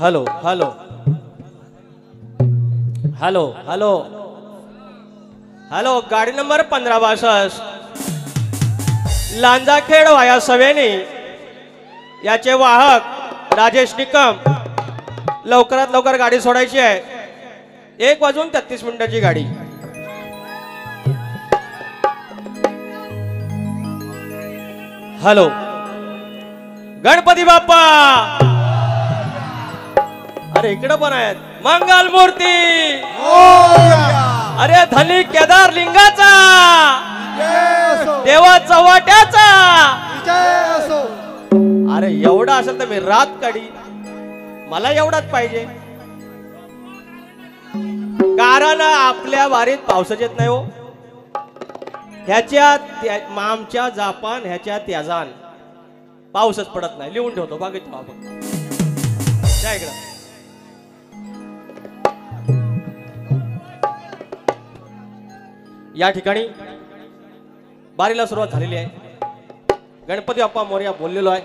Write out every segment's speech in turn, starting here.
Hello hello hello hello hello गाडी number 1562 लांजाखेड वाया सवेनी याचे वाहक राजेश निकम लवकरात लवकर गाडी सोडायची आहे 1:33 गाडी। हॅलो गणपती बाप्पा अरे इकडे पण आहेत मंगल मूर्ती अरे धनी केदार लिंगाचा देवा चव्हाट्याचा अरे एवढा असेल तर मी रात काढी मला एवढाच पाहिजे कारण आपल्या वारीत पावसाच येत नाही हो ह्याच्यात आमच्या जापान ह्याच्या त्याजान पाऊसच पडत नाही लिहून ठेवतो बघितलं आपण त्या इकडं या ठिकाणी बारीला सुरुवात झालेली आहे गणपती बाप्पा मोरया बोललेलो आहे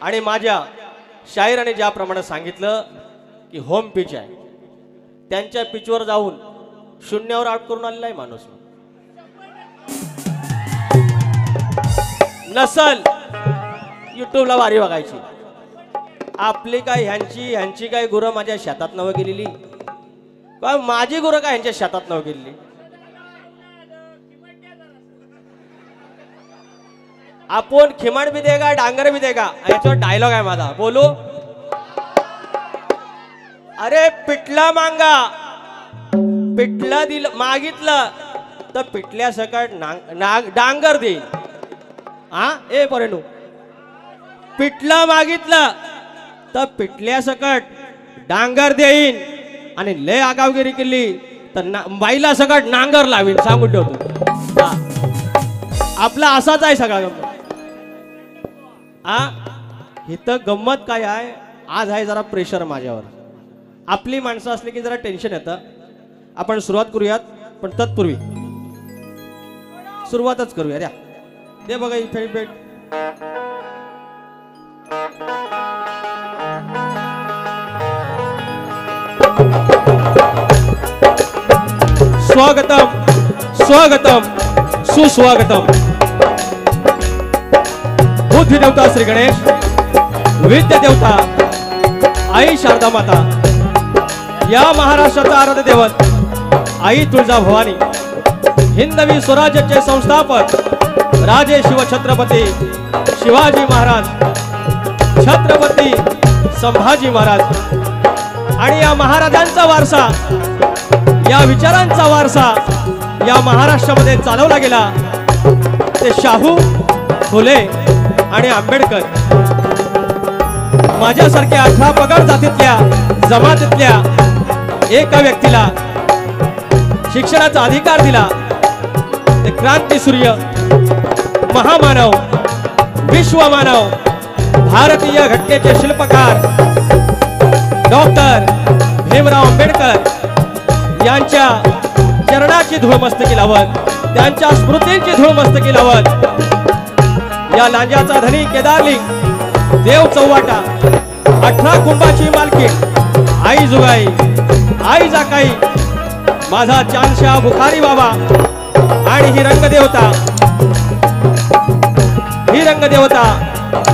आणि माझ्या शाहिराने ज्याप्रमाणे सांगितलं की होम पिच आहे त्यांच्या पिचवर जाऊन शून्यावर आउट करून आलेला आहे माणूस नसल युट्यूबला वारी बघायची आपली काय ह्यांची काय गुरं माझ्या शेतात नव गेलेली काय माझी गुरं काय ह्यांच्या शेतात नव गेलेली आपण खिमाड भी देगा डांगर भी देगा याच्यावर डायलॉग आहे माझा बोलू अरे पिठला मांगा पिठला दिल मागितलं तर पिठल्या सकट डांगर देईल हा ए परेणू पिठला मागितलं तर पिठल्या सकट डांगर देईन आणि लय आगावगिरी केली तर बाईला सकट नांगर लावीन सांगून ठेवतो आपला असाच आहे सगळा गंमत इथं गंमत काय आहे आज आहे जरा प्रेशर माझ्यावर आपली माणसं असली की जरा टेन्शन येतं आपण सुरुवात करूयात पण तत्पूर्वी सुरुवातच करूया द्या दे बघा इथे भेट स्वागतम स्वागतम सुस्वागतम बुद्धी देवता श्री गणेश विद्या देवता आई शारदा माता या महाराष्ट्राचा आराध्य दैवत आई तुळजा भवानी हिंदवी स्वराज्याचे संस्थापक राजे शिवछत्रपती शिवाजी महाराज छत्रपती संभाजी महाराज आणि या महाराजांचा वारसा या विचारांचा वारसा या महाराष्ट्रामध्ये चालवला गेला ते शाहू फुले आणि आंबेडकर माझ्यासारख्या 18 पगड जातीतल्या जमातीतल्या एका व्यक्तीला शिक्षणाचा अधिकार दिला ते क्रांती सूर्य महामानव विश्वमानव भारतीय घटनेचे शिल्पकार डॉक्टर भीमराव आंबेडकर यांच्या चरणाची धूळ मस्तकी लावत त्यांच्या स्मृतींची धूळ मस्तकी लावत या लांजाचा धनी केदारलिंग देव चव्हाटा 18 कुंभाची मालकी आई जुगाई आई जाकाई माझा चांदशा बुखारी बाबा आणि ही रंगदेवता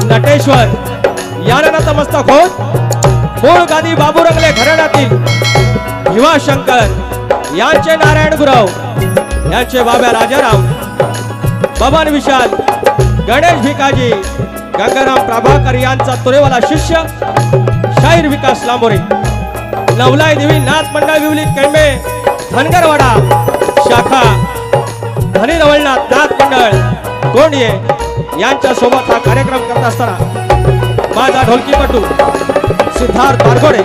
नटेश्वर यांना नतमस्तक होत मूळ गादी बाबू रंगले घराण्यातील भीमाशंकर यांचे नारायण गुरव यांचे बाबा राजाराम बबन विशाल गणेश भिकाजी गंगाराम प्रभाकर यांचा तुरेवाला शिष्य शाहीर विकास लांबोरे नवलाई देवी नाथ मंडळ विवली केळमे धनगरवाडा शाखा धनी रवळनाथ नाथ मंडळ गोंडिये यांच्या सोबत हा कार्यक्रम करत असताना माझा ढोलकीपटू सिद्धार्थ बारगोडे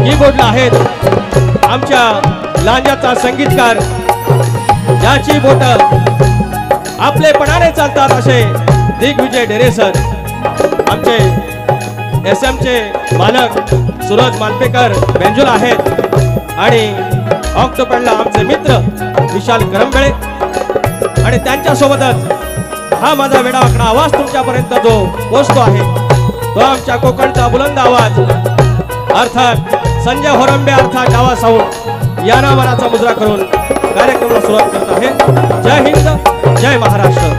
कीबोर्डला आहेत आमच्या लांजाचा संगीतकार ज्याची बोट आपलेपणाने चालतात असे दिग्विजय डेरेसर आमचे SM चे मालक सूरज मानपेकर बेंजोल आहेत आणि ऑक्टोपॅडला आमचे मित्र विशाल करंबळे आणि त्यांच्या सोबतच हा माझा वेडावाकडा आवाज तुमच्यापर्यंत जो पोहोचतो आहे तो आमच्या कोकणचा बुलंद आवाज अर्थात संजय होरंबे अर्थात डावा साऊंड या नावाचा मुजरा करून कार्यक्रमाला सुरुवात करत आहे। जय हिंद, जय महाराष्ट्र।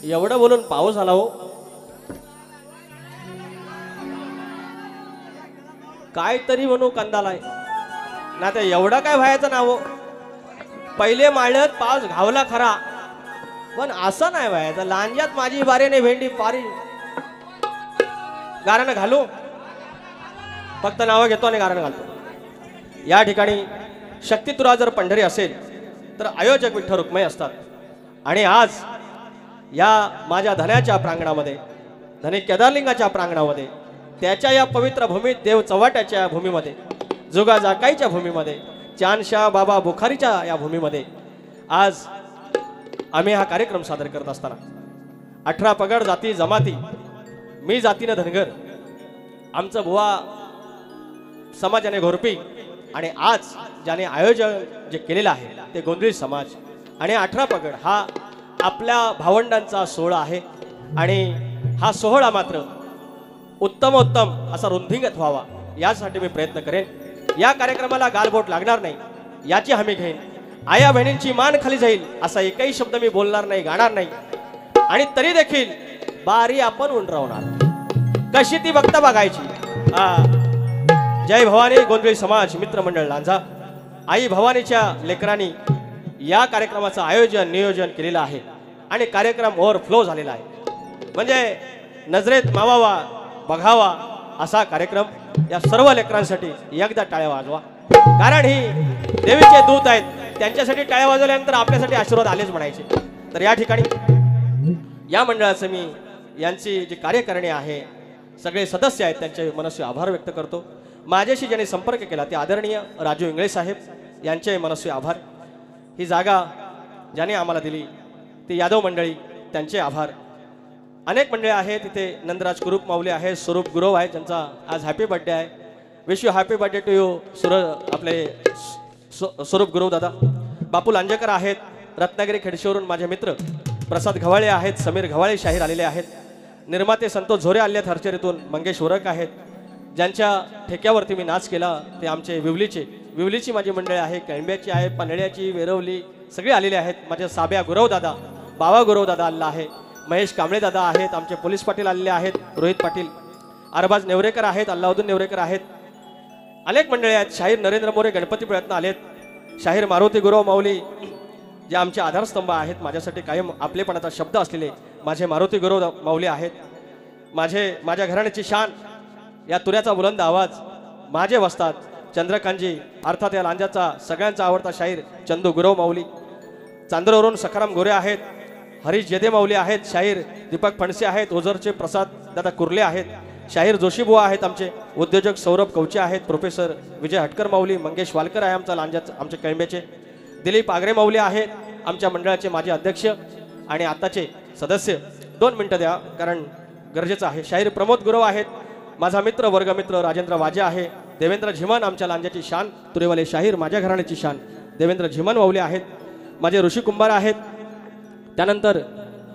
एवढं बोलून पाऊस आला हो, काय तरी म्हणू कंदालाय ना, ते एवढं काय व्हायचं ना हो। पहिले माळ्यात पाऊस घावला खरा, पण असं नाही व्हायचं। लांज्यात माझी बारेने भेंडी पारी गारणं घालू, फक्त नावं घेतो आणि गारणं घालतो। या ठिकाणी शक्तितुरा जर पंढरी असेल तर आयोजक विठ्ठल रुक्मिणी असतात। आणि आज या माझ्या धन्याच्या प्रांगणामध्ये, धने केदारलिंगाच्या प्रांगणामध्ये, त्याच्या या पवित्र भूमीत, देव चव्हाट्याच्या भूमीमध्ये, जोगा जाकाईच्या भूमीमध्ये, चानशाह बाबा बुखारीच्या या भूमीमध्ये आज आम्ही हा कार्यक्रम सादर करत असताना 18 पगड जाती जमाती, मी जातीनं धनगर, आमचं बुवा समाजाने घोरपी, आणि आज ज्याने आयोजन जे केलेलं आहे ते गोंधळी समाज। आणि 18 पगड हा आपल्या भावंडांचा सोहळा आहे, आणि हा सोहळा मात्र उत्तमोत्तम असा रुंदिंगत व्हावा यासाठी मी प्रयत्न करेन। या कार्यक्रमाला गालबोट लागणार नाही याची हमी घेईन। आया बहिणींची मान खाली जाईल असा एकही शब्द मी बोलणार नाही, गाणार नाही, आणि तरी देखील बारी आपण उंडरावणार, कशी ती बघता बघायची। जय भवानी गोंधळी समाज मित्रमंडळ लांजा, आई भवानीच्या लेकरांनी या कार्यक्रमाचं आयोजन नियोजन केलेलं आहे, आणि कार्यक्रम ओव्हरफ्लो झालेला आहे। म्हणजे नजरेत मावावा बघावा असा कार्यक्रम। या सर्व लेकरांसाठी एकदा टाळ्या वाजवा, कारण ही देवीचे दूत आहेत, त्यांच्यासाठी टाळ्या वाजवल्यानंतर आपल्यासाठी आशीर्वाद आलेच म्हणायचे। तर या ठिकाणी या मंडळाचं मी यांची जी कार्यकारिणी आहे, सगळे सदस्य आहेत, त्यांचे मनस्वी आभार व्यक्त करतो। माझ्याशी ज्यांनी संपर्क केला ते आदरणीय राजू इंगळे साहेब यांचे मनस्वी आभार। ही जागा ज्याने आम्हाला दिली ती यादव मंडळी, त्यांचे आभार। अनेक मंडळी आहेत तिथे, नंदराज कुरूप माऊली आहे, स्वरूप गुरव आहे ज्यांचा आज हॅपी बर्थडे आहे। Wish you happy birthday to you आपले स्वरूप गुरव दादा। बापू लांजेकर आहेत, रत्नागिरी खेडशीवरून माझे मित्र प्रसाद घवाळे आहेत, समीर घवाळे शाहीर आलेले आहेत। निर्माते संतोष झोरे आले आहेत हरचरीतून, मंगेश वरक आहेत, ज्यांच्या ठेक्यावरती मी नाच केला ते आमचे विवलीची माझी मंडळी आहे, कळंब्याची आहे, पनळ्याची, वेरवली सगळे आलेले आहेत। माझे साब्या गुरव दादा, बावा गुरव दादा आलेला आहे, महेश कांबळे दादा आहेत, आमचे पोलीस पाटील आलेले आहेत, रोहित पाटील, अरबाज नेवरेकर आहेत, अल्लाउद्दीन नेवरेकर आहेत, अनेक मंडळी आहेत। शाहीर नरेंद्र मोरे गणपती प्रयत्न आलेत, शाहीर मारुती गुरव माऊली जे आमचे आधारस्तंभ आहेत, माझ्यासाठी कायम आपलेपणाचा शब्द असलेले माझे मारुती गुरव माऊली आहेत। माझ्या घराण्याची शान, या तुऱ्याचा बुलंद आवाज माझे वस्तात चंद्रकांतजी अर्थात या लांजाचा सगळ्यांचा आवडता शाहीर चंदू गुरव माऊली। चांदोरवरून सखाराम गोरे आहेत, हरीश जेदे माऊली आहेत, शाहीर दीपक फणसे आहेत, ओझरचे प्रसाद दादा कुर्ले आहेत, शाहीर जोशीबुवा आहेत, आमचे उद्योजक सौरभ कवचे आहेत, प्रोफेसर विजय हटकर माऊली, मंगेश वालकर आहे आमचा लांजाचा, आमचे कळंब्याचे दिलीप आगरे माऊली आहेत, आमच्या मंडळाचे माजी अध्यक्ष आणि आताचे सदस्य। 2 मिनिटं द्या कारण गरजेचं आहे। शाहीर प्रमोद गुरव आहेत, माझा मित्र वर्गमित्र राजेंद्र वाजे आहे, देवेंद्र झिमन आमच्या लांजाची शान, तुरेवाले शाहीर माझ्या घराण्याची शान देवेंद्र झिमन माऊली आहेत, माझे ऋषी कुंभार आहेत। त्यानंतर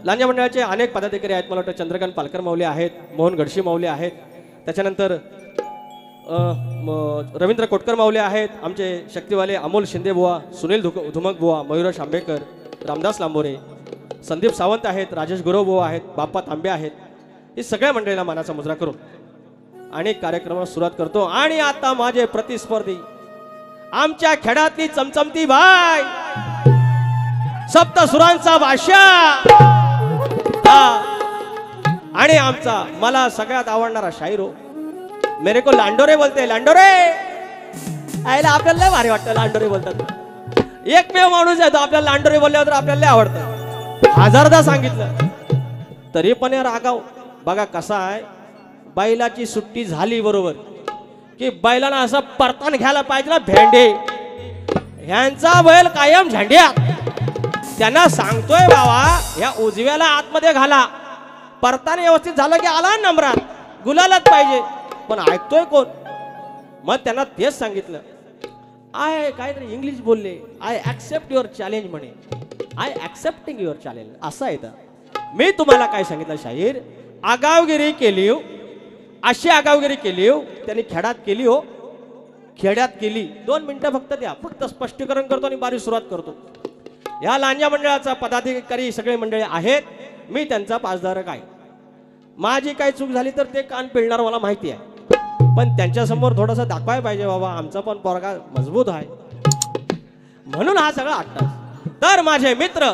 लांजा मंडळाचे अनेक पदाधिकारी आहेत, मला वाटतं चंद्रकांत पालकर माऊली आहेत, मोहन गडशी माऊली आहेत, त्याच्यानंतर रवींद्र कोटकर माऊली आहेत, आमचे शक्तिवाले अमोल शिंदे बुवा, सुनील धुमक बुवा, मयुरेश आंबेकर, रामदास लांबोरे, संदीप सावंत आहेत, राजेश गुरव बुवा आहेत, बाप्पा तांबे आहेत। हे सगळ्या मंडळीला मानाचा मुजरा करून अनेक कार्यक्रमाला सुरुवात करतो। आणि आता माझे प्रतिस्पर्धी आमच्या खेळातली चमचमती बाय, सप्तसुरांचा बादशाह, आणि आमचा मला सगळ्यात आवडणारा शाहीर हो, मेरे को लांडोरे बोलते, लांडोरे आयला आपल्याला लय भारी वाटतं लांडोरे बोलतात। एकमेव माणूस आहे तो आपल्याला लांडोरे बोलल्यावर आपल्याला लय आवडतं, हजारदा सांगितलं तरी पण या रागाव। बघा कसा आहे, बैलाची सुट्टी झाली बरोबर की बैलांना असं परतान घ्यायला पाहिजे ना, भेंडे ह्यांचा बैल कायम झेंड्यात। त्यांना सांगतोय बाबा ह्या उजव्याला आतमध्ये घाला, परतान व्यवस्थित झालं की आला नंबरात, गुलालच पाहिजे, पण ऐकतोय कोण? मग त्यांना तेच सांगितलं आय काहीतरी इंग्लिश बोलले. आय ऍक्सेप्ट युअर चॅलेंज म्हणे. आय ऍक्सेप्टिंग युअर चॅलेंज असं आहे. तर मी तुम्हाला काय सांगितलं शाहीर, आगावगिरी केली हो, अशी आगावगिरी केली हो त्यांनी खेड्यात केली हो, खेड्यात केली. 2 मिनिटं फक्त द्या, फक्त स्पष्टीकरण करतो आणि बारीक सुरुवात करतो. या लांजा मंडळाचा पदाधिकारी सगळे मंडळी आहेत, मी त्यांचा पासधारक आहे. माझी काही चूक झाली तर ते कान पिळणार मला माहिती आहे, पण त्यांच्यासमोर थोडंसं दाखवायला पाहिजे बाबा आमचा पण पोरगा मजबूत आहे, म्हणून हा सगळा अट्टास. तर माझे मित्र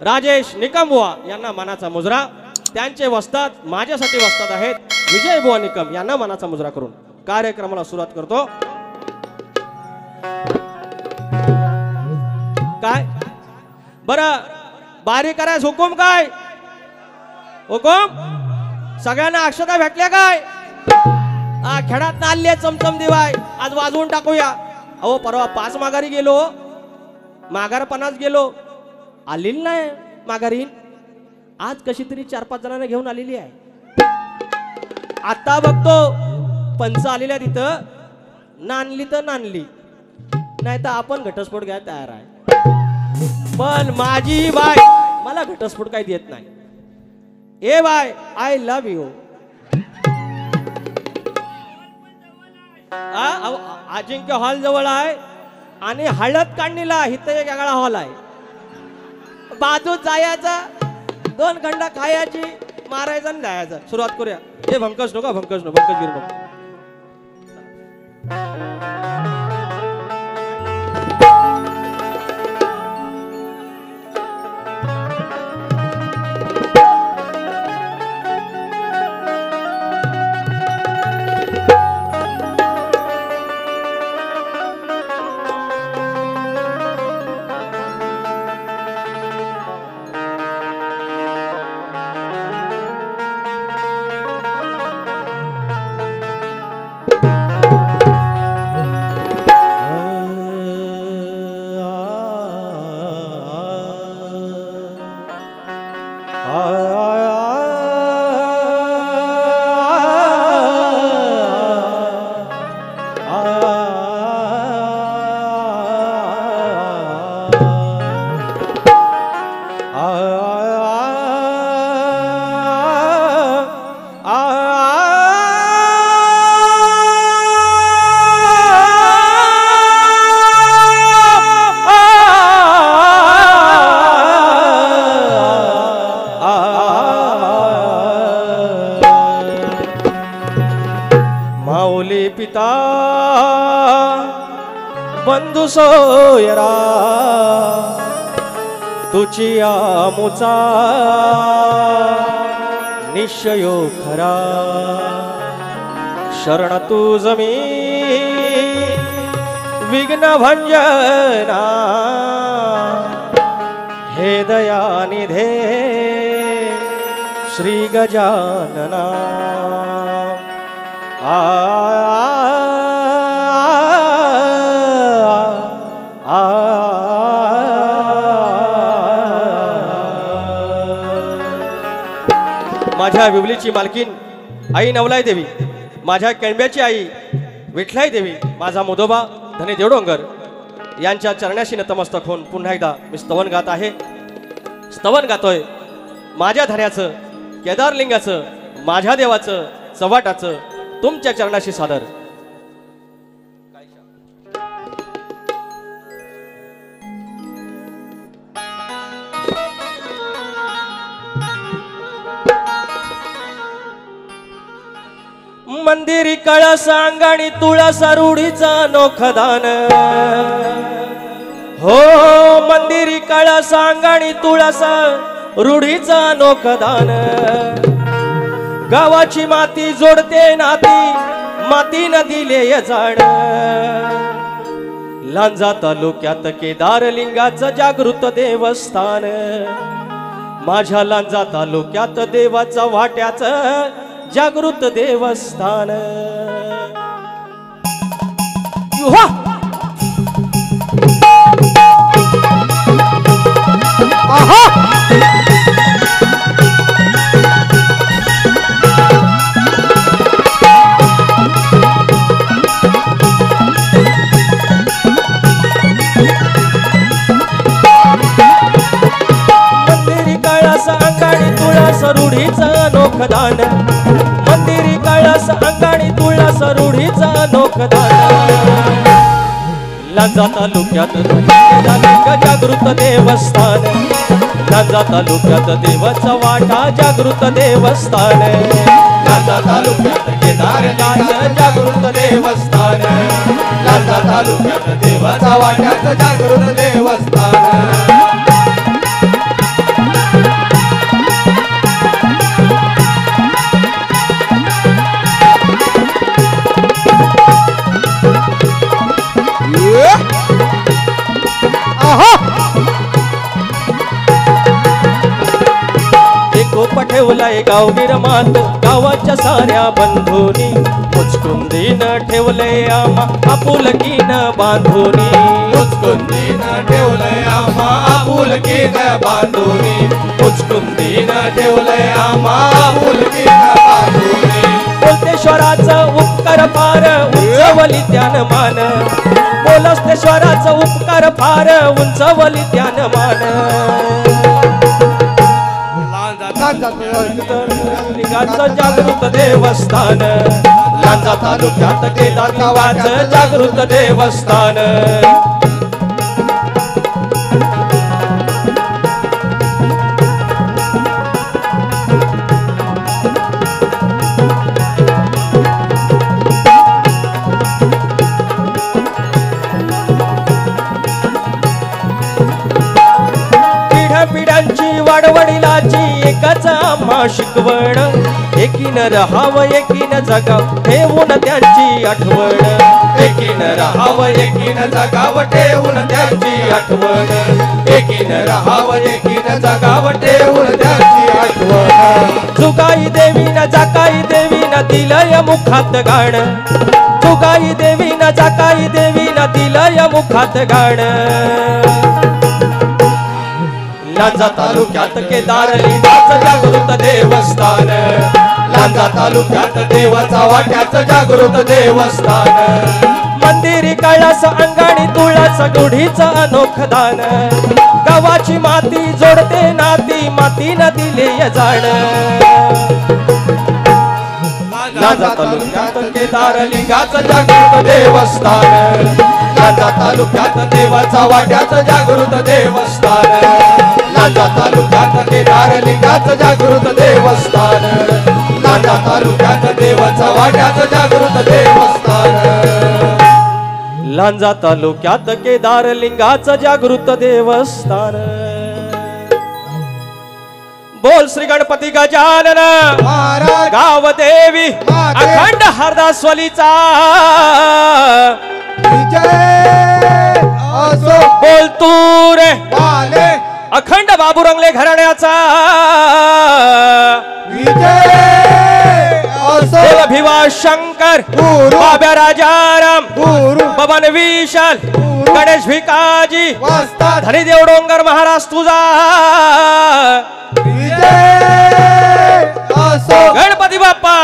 राजेश निकमबुवा यांना मानाचा मुजरा, त्यांचे वस्ताद माझ्यासाठी वस्ताद आहेत विजय बुवा निकम यांना मानाचा मुजरा करून कार्यक्रमाला सुरुवात करतो. काय बरं बारी करायच हुकूम काय? हुकूम सगळ्यांना अक्षता भेटल्या काय? खेळात नाल्ले चमचम दिवाय आज वाजवून टाकूया. अहो परवा 5 माघारी गेलो, माघार 50 गेलो, आलेली नाही माघारी. आज कशी तरी 4-5 जणांना घेऊन आलेली आहे. आता बघतो पंच आलेल्या तिथं, नानली तर नानली, नाही तर आपण घटस्फोट घ्यायला तयार आहे. पण माझी बाय मला घटस्फोट काही देत नाही. ए bye I love you. Ajinkya hall जवळ आहे आणि हळद काढणीला इथं एक वेगळा हॉल आहे. बाजू जायचा, 2 खंड खायची, मारायचं आणि जायचं. सुरुवात करूया. हे भंकस नको, भंकस नको, भंकस गिरू नको. पिता बंधू सोयरा तुझी आमुचा निश्चयो खरा. शरण तुझ मी विघ्न भंजना हे दयानिधे श्री गजानना. माझ्या बिबलीची मालकीन आई नवलाई देवी, माझ्या केळंब्याची आई विठलाई देवी, माझा मोदोबा धने देवडोंगर यांच्या चरणाशी नतमस्तक होऊन पुन्हा एकदा मी स्तवन गात आहे. स्तवन गातोय माझ्या धन्याचं, केदारलिंगाचं, माझ्या देवाचं, चव्हाटाचं तुमच्या चरणाशी सादर. मंदिरी कळस अंगणी तुळस रूढीचा नोखदान. हो मंदिरी कळस अंगणी तुळस रूढीचा नोखदान. गावाची माती जोडते नाती, माती न दिले जाण. लांजा तालुक्यात केदारलिंगाचं जागृत देवस्थान. माझ्या लांजा तालुक्यात देवाचा वाट्याचं जागृत देवस्थान. अंगाणी तुळस रूढीचं अनोखदान मंदिरी कळस अंगाणी तुळस रूढीचं अनोखदान लांजा तालुक्यात जागृत देवस्थान लांजा तालुक्यात देवाचा वाटा जागृत देवस्थान लांजा तालुक्यात केदारनाथ जागृत देवस्थान लांजा तालुक्यात देवाचा वाट्यात जागृत देवस्थान ठेवलाय गावगीर मात गावाच्या साऱ्या बंधूनी मुचकुंदीन ठेवलंय आम्हा आपुलकीन बांधूनी मुचकुंदीन ठेवलंय आम्हा आपुलकीन बांधूनी मुचकुंदीन ठेवलंय आम्हा आपुलकीन बांधूनी बोलतेश्वराचं उपकार फार उंचवली त्यान मान बोलतेश्वराचं उपकार फार उंचवली त्यान मान लिंगाचं जागृत देवस्थान लांजा तालुक्यात केदारनाथाचं जागृत देवस्थान पिढ्यांची वाडवडिलाची एकच आम्हा शिकवण एकीनं राहावं एकीनं जगाव ठेवून त्यांची आठवण एकीनं राहावं एकीनं जगाव ठेवून त्यांची आठवण एकीनं राहावं एकीनं जगाव ठेवून त्यांची आठवण जुगाई देवीनं जाकाई देवीनं दिलंय मुखात गाण जुगाई देवीनं जाकाई देवीनं दिलंय मुखात गाण लांजा तालुक्यात केदारलिंगाचं जागृत देवस्थान लांजा तालुक्यात देवाचा वाट्याचं जागृत देवस्थान मंदिरी कळस अंगाणी तुळस गुढीचं अनोखदान गावाची माती जोडते नाती मातीनं दिले जाण लांजा तालुक्यात केदारलिंगाचं जागृत देवस्थान लांजा तालुक्यात देवाचा वाट्याचं जागृत देवस्थान लांजा तालुक्यात केदारलिंगाचं जागृत देवस्थान लांजा तालुक्यात देवाचा वाट्याचं जागृत देवस्थान लांजा तालुक्यात केदारलिंगाचं जागृत देवस्थान बोल श्री गणपती गजानन गाव देवी अखंड हरदासवलीचा बोल तू रे अखंड बाबू रंगले घराण्याचा बोल भिवा शंकर बाब्या राजाराम बबन विशाल गणेश भिकाजी धनीदेव डोंगर महाराज तुझा गणपती बाप्पा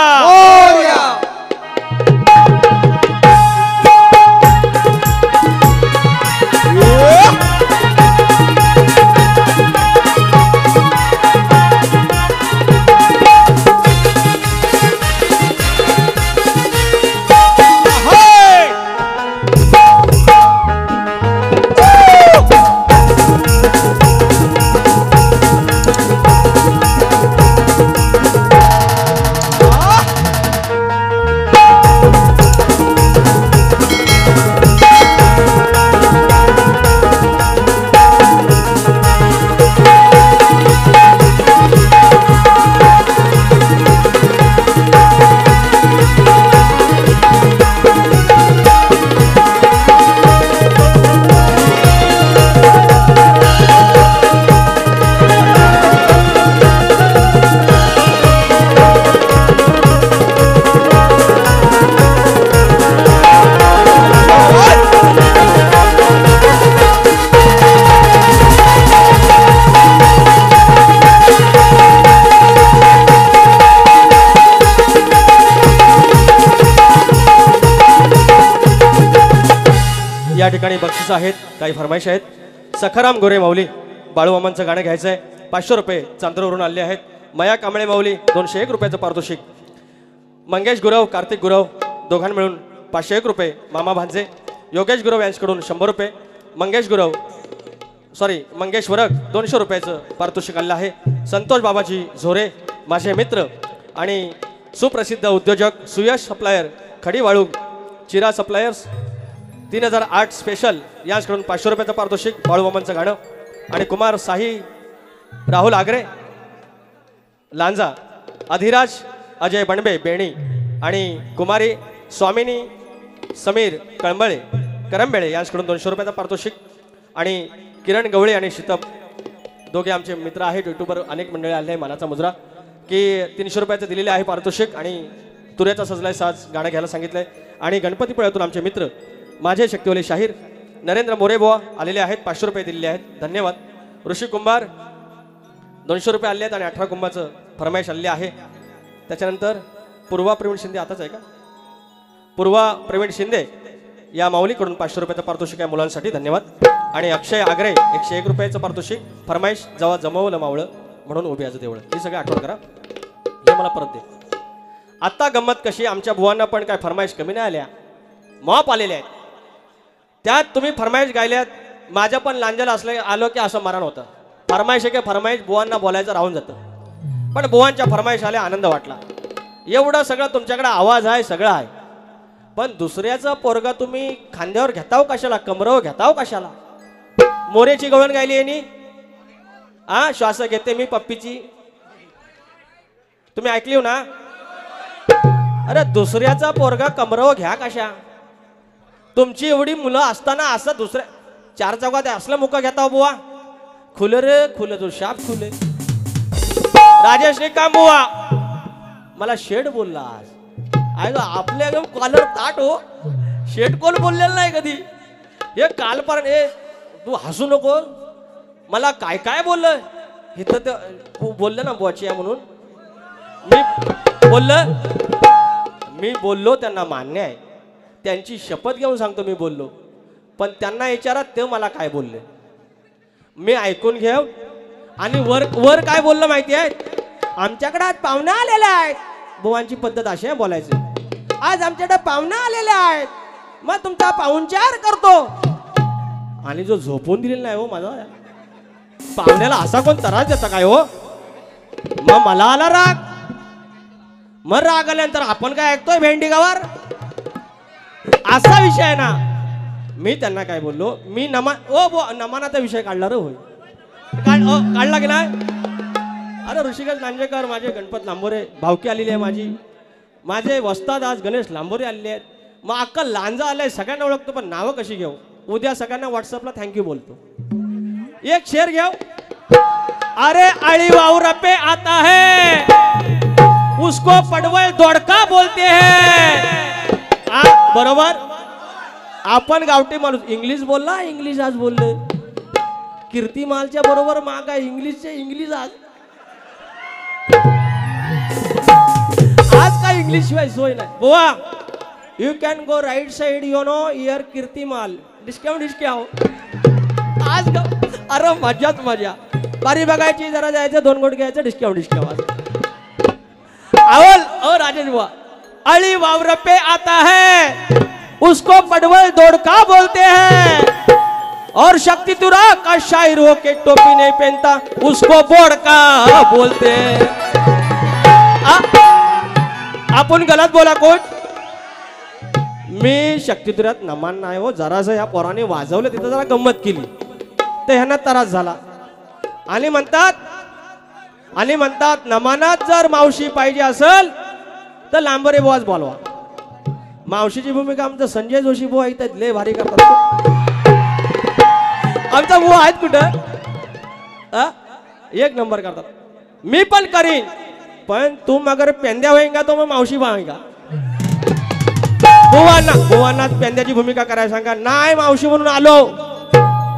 या ठिकाणी बक्षीस आहेत काही फरमाईश आहेत सखाराम गोरे माऊली बाळूमामांचं गाणं घ्यायचंय 500 रुपये चांद्रवरून आले आहेत. मया कांबळे माऊली 201 रुपयाचं पारितोषिक. मंगेश गुरव कार्तिक गुरव दोघां मिळून 501 रुपये. मामा भांजे योगेश गुरव यांच्याकडून 100 रुपये. मंगेश वरग 200 रुपयाचं पारितोषिक आलं आहे. संतोष बाबाजी झोरे माझे मित्र आणि सुप्रसिद्ध उद्योजक सुयश सप्लायर खडी वाळू चिरा सप्लायर्स 3008 स्पेशल यांच्याकडून 500 रुपयाचं पारितोषिक. बाळूमामांचं गाणं. आणि कुमार साही राहुल आगरे लांजा अधिराज अजय बनबे बेणी आणि कुमारी स्वामिनी समीर करंबेळे यांच्याकडून 200 रुपयाचं पारितोषिक. आणि किरण गवळे आणि शीतप दोघे आमचे मित्र आहेत. युट्यूबवर अनेक मंडळी आले आहे. मानाचा मुजरा की 300 रुपयाचं दिलेले आहे पारितोषिक. आणि तुऱ्याचा सजलाय साज गाणं घ्यायला सांगितलंय. आणि गणपतीपुळ्यातून आमचे मित्र माझे शक्तिवले शाहीर नरेंद्र मोरेबुवा आलेले आहेत. 500 रुपये दिलेले आहेत. धन्यवाद. ऋषी कुंभार 200 रुपये आले आहेत आणि 18 कुंभाचं फरमाईश आलेली आहे. त्याच्यानंतर पूर्वा प्रवीण शिंदे आताच आहे का? पूर्वा प्रवीण शिंदे या माऊलीकडून 500 रुपयाचं पारितोषिक आहे मुलांसाठी. धन्यवाद. आणि अक्षय आगरे 101 रुपयाचं पारितोषिक. फरमाईश जेव्हा जमवलं मावळं म्हणून उभी आज देवळ. ही सगळी आठवण करा. हे मला परत दे. आता गंमत कशी, आमच्या बुवांना पण काय फरमाईश कमी नाही आल्या, मॉप आलेल्या आहेत. त्यात तुम्ही फरमाईश गायल्यात. माझ्या पण लांजाला आलो की असं मरण होतं. फरमाईश आहे की फरमाईश बुवांना बोलायचं राहून जातं. पण बुवांच्या फरमाईश आल्या, आनंद वाटला. एवढं सगळं तुमच्याकडे आवाज आहे, सगळं आहे. पण दुसऱ्याचा पोरगा तुम्ही खांद्यावर घेताव कशाला, कमरावर घेताव कशाला? मोरेची गवळण गायली यांनी. श्वास घेते मी पप्पीची, तुम्ही ऐकली हो ना? अरे दुसऱ्याचा पोरगा कमरावर घ्या कशा? तुमची एवढी मुलं असताना असं दुसऱ्या 4 चौकात असलं मुका घेता बुवा. खुले रे खुले, तो शाप खुले. राजेश निकाम बुवा मला शेड बोलला आज. आपल्या एकदम कॉलर ताट हो. शेड कोण बोललेलं नाही कधी. हे कालपर्यंत तू हसू नको. मला काय काय बोललं इथं ते बोललं ना बुवाची या म्हणून. मी बोललो त्यांना मान्य आहे. त्यांची शपथ घेऊन सांगतो मी बोललो. पण त्यांना विचारा ते मला काय बोलले, मी ऐकून घेऊ. आणि वर काय बोललं माहिती आहे? आमच्याकडे आज पाहुणे आलेले आहेत. बुवांची पद्धत अशी आहे बोलायची. आज आमच्याकडे पाहुणे आलेले आहेत, मग तुमचा पाहुणचार करतो. आणि जो झोपून दिलेला नाही हो माझा पाहुण्याला, असा कोण त्रास देता काय हो? मग मला आला राग. मग राग आल्यानंतर आपण काय ऐकतोय भेंडी गावावर, असा विषय आहे ना. मी त्यांना काय बोललो, मी नमानाचा विषय काढला रे. होय काढला की नाही? अरे ऋषिकेश लांजेकर, माझे गणपत लांबोरे भावकी आलेली आहे माझी. माझे वस्ताद आज गणेश लांबोरे आलेले आहेत. मग अक्का लांजा आलाय, सगळ्यांना ओळखतो पण नावं कशी घेऊ? उद्या सगळ्यांना व्हॉट्सअपला थँक्यू बोलतो. एक शेर घेऊ. अरे आळी वावर पे आता है उसको पडवळ दोडका बोलते हैं. बरोबर. आपण गावठी माणूस इंग्लिश बोलला, इंग्लिश आज बोलले. कीर्तिमालच्या बरोबर माग आहे इंग्लिशचे इंग्लिश. आज काय इंग्लिश शिवाय सोय नाही बुवा. You can go right side you know year Kirtimal discount. आज अरे मजाच मजा. बारी बघायची, जरा जायचं, 2 गोट घ्यायचं, डिस्काउंट. आवल राजेश बुवा. अली वावर पे आता है उसको पडवल दोड़का बोलते हैं. और शक्ति तुरा का शायर हो के टोपी नहीं पहनता उसको बोड़का बोलते हैं. आपण गलत बोला कोच. मी शक्तितुऱ्यात नमान नाही हो. जरासं या पोराने वाजवलं, तिथं जरा गंमत केली तर ह्यांना त्रास झाला. आणि म्हणतात नमानात जर मावशी पाहिजे असेल तर लांबरे बुवाच बोलवा. मावशीची भूमिका आमचं संजय जोशी बुवा इथं लय भारी करतात. आमचा बुवा आहेत कुठं, एक नंबर करतात. मी पण करीन, पण तुम अगर पेंद्या होईंगा तो मग मावशी बघायगा. बुवांना पेंद्याची भूमिका करायला सांगा. नाही मावशी म्हणून आलो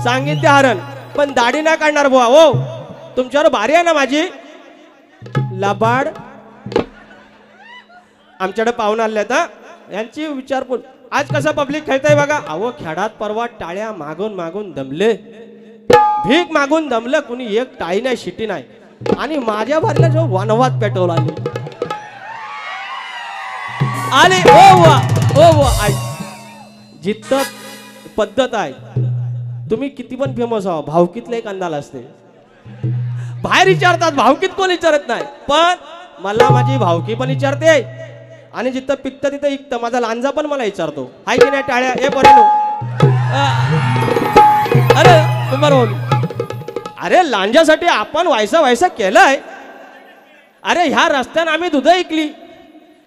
सांगितले हरण, पण दाढी नाही काढणार बुवा. हो तुमच्यावर भारी आहे ना माझी लबाड. आमच्याकडे पाहुणे आले आहेत यांची विचारपूस. आज कसं पब्लिक खेळतंय बघा. अहो खेळात परवा टाळ्या मागून मागून दमले. भीक मागून दमलं कुणी, एक टाळी नाही शिटी नाही, आणि माझ्या बारीला जो वनवाद पेटवला आले ओ वा आई जिथं पद्धत आहे. तुम्ही किती पण फेमस आहो, भावकीतलं एक अंदाज असते. बाहेर विचारतात, भावकीत कोण विचारत नाही, पण मला माझी भावकी पण विचारते, आणि जिथं पिकतं तिथं इकतं. माझा लांजा पण मला विचारतो, हाय की नाही टाळ्या हे बरं. अरे बरोबर, अरे लांजासाठी आपण व्हायसा केलंय. अरे ह्या रस्त्यानं आम्ही दूध ऐकली,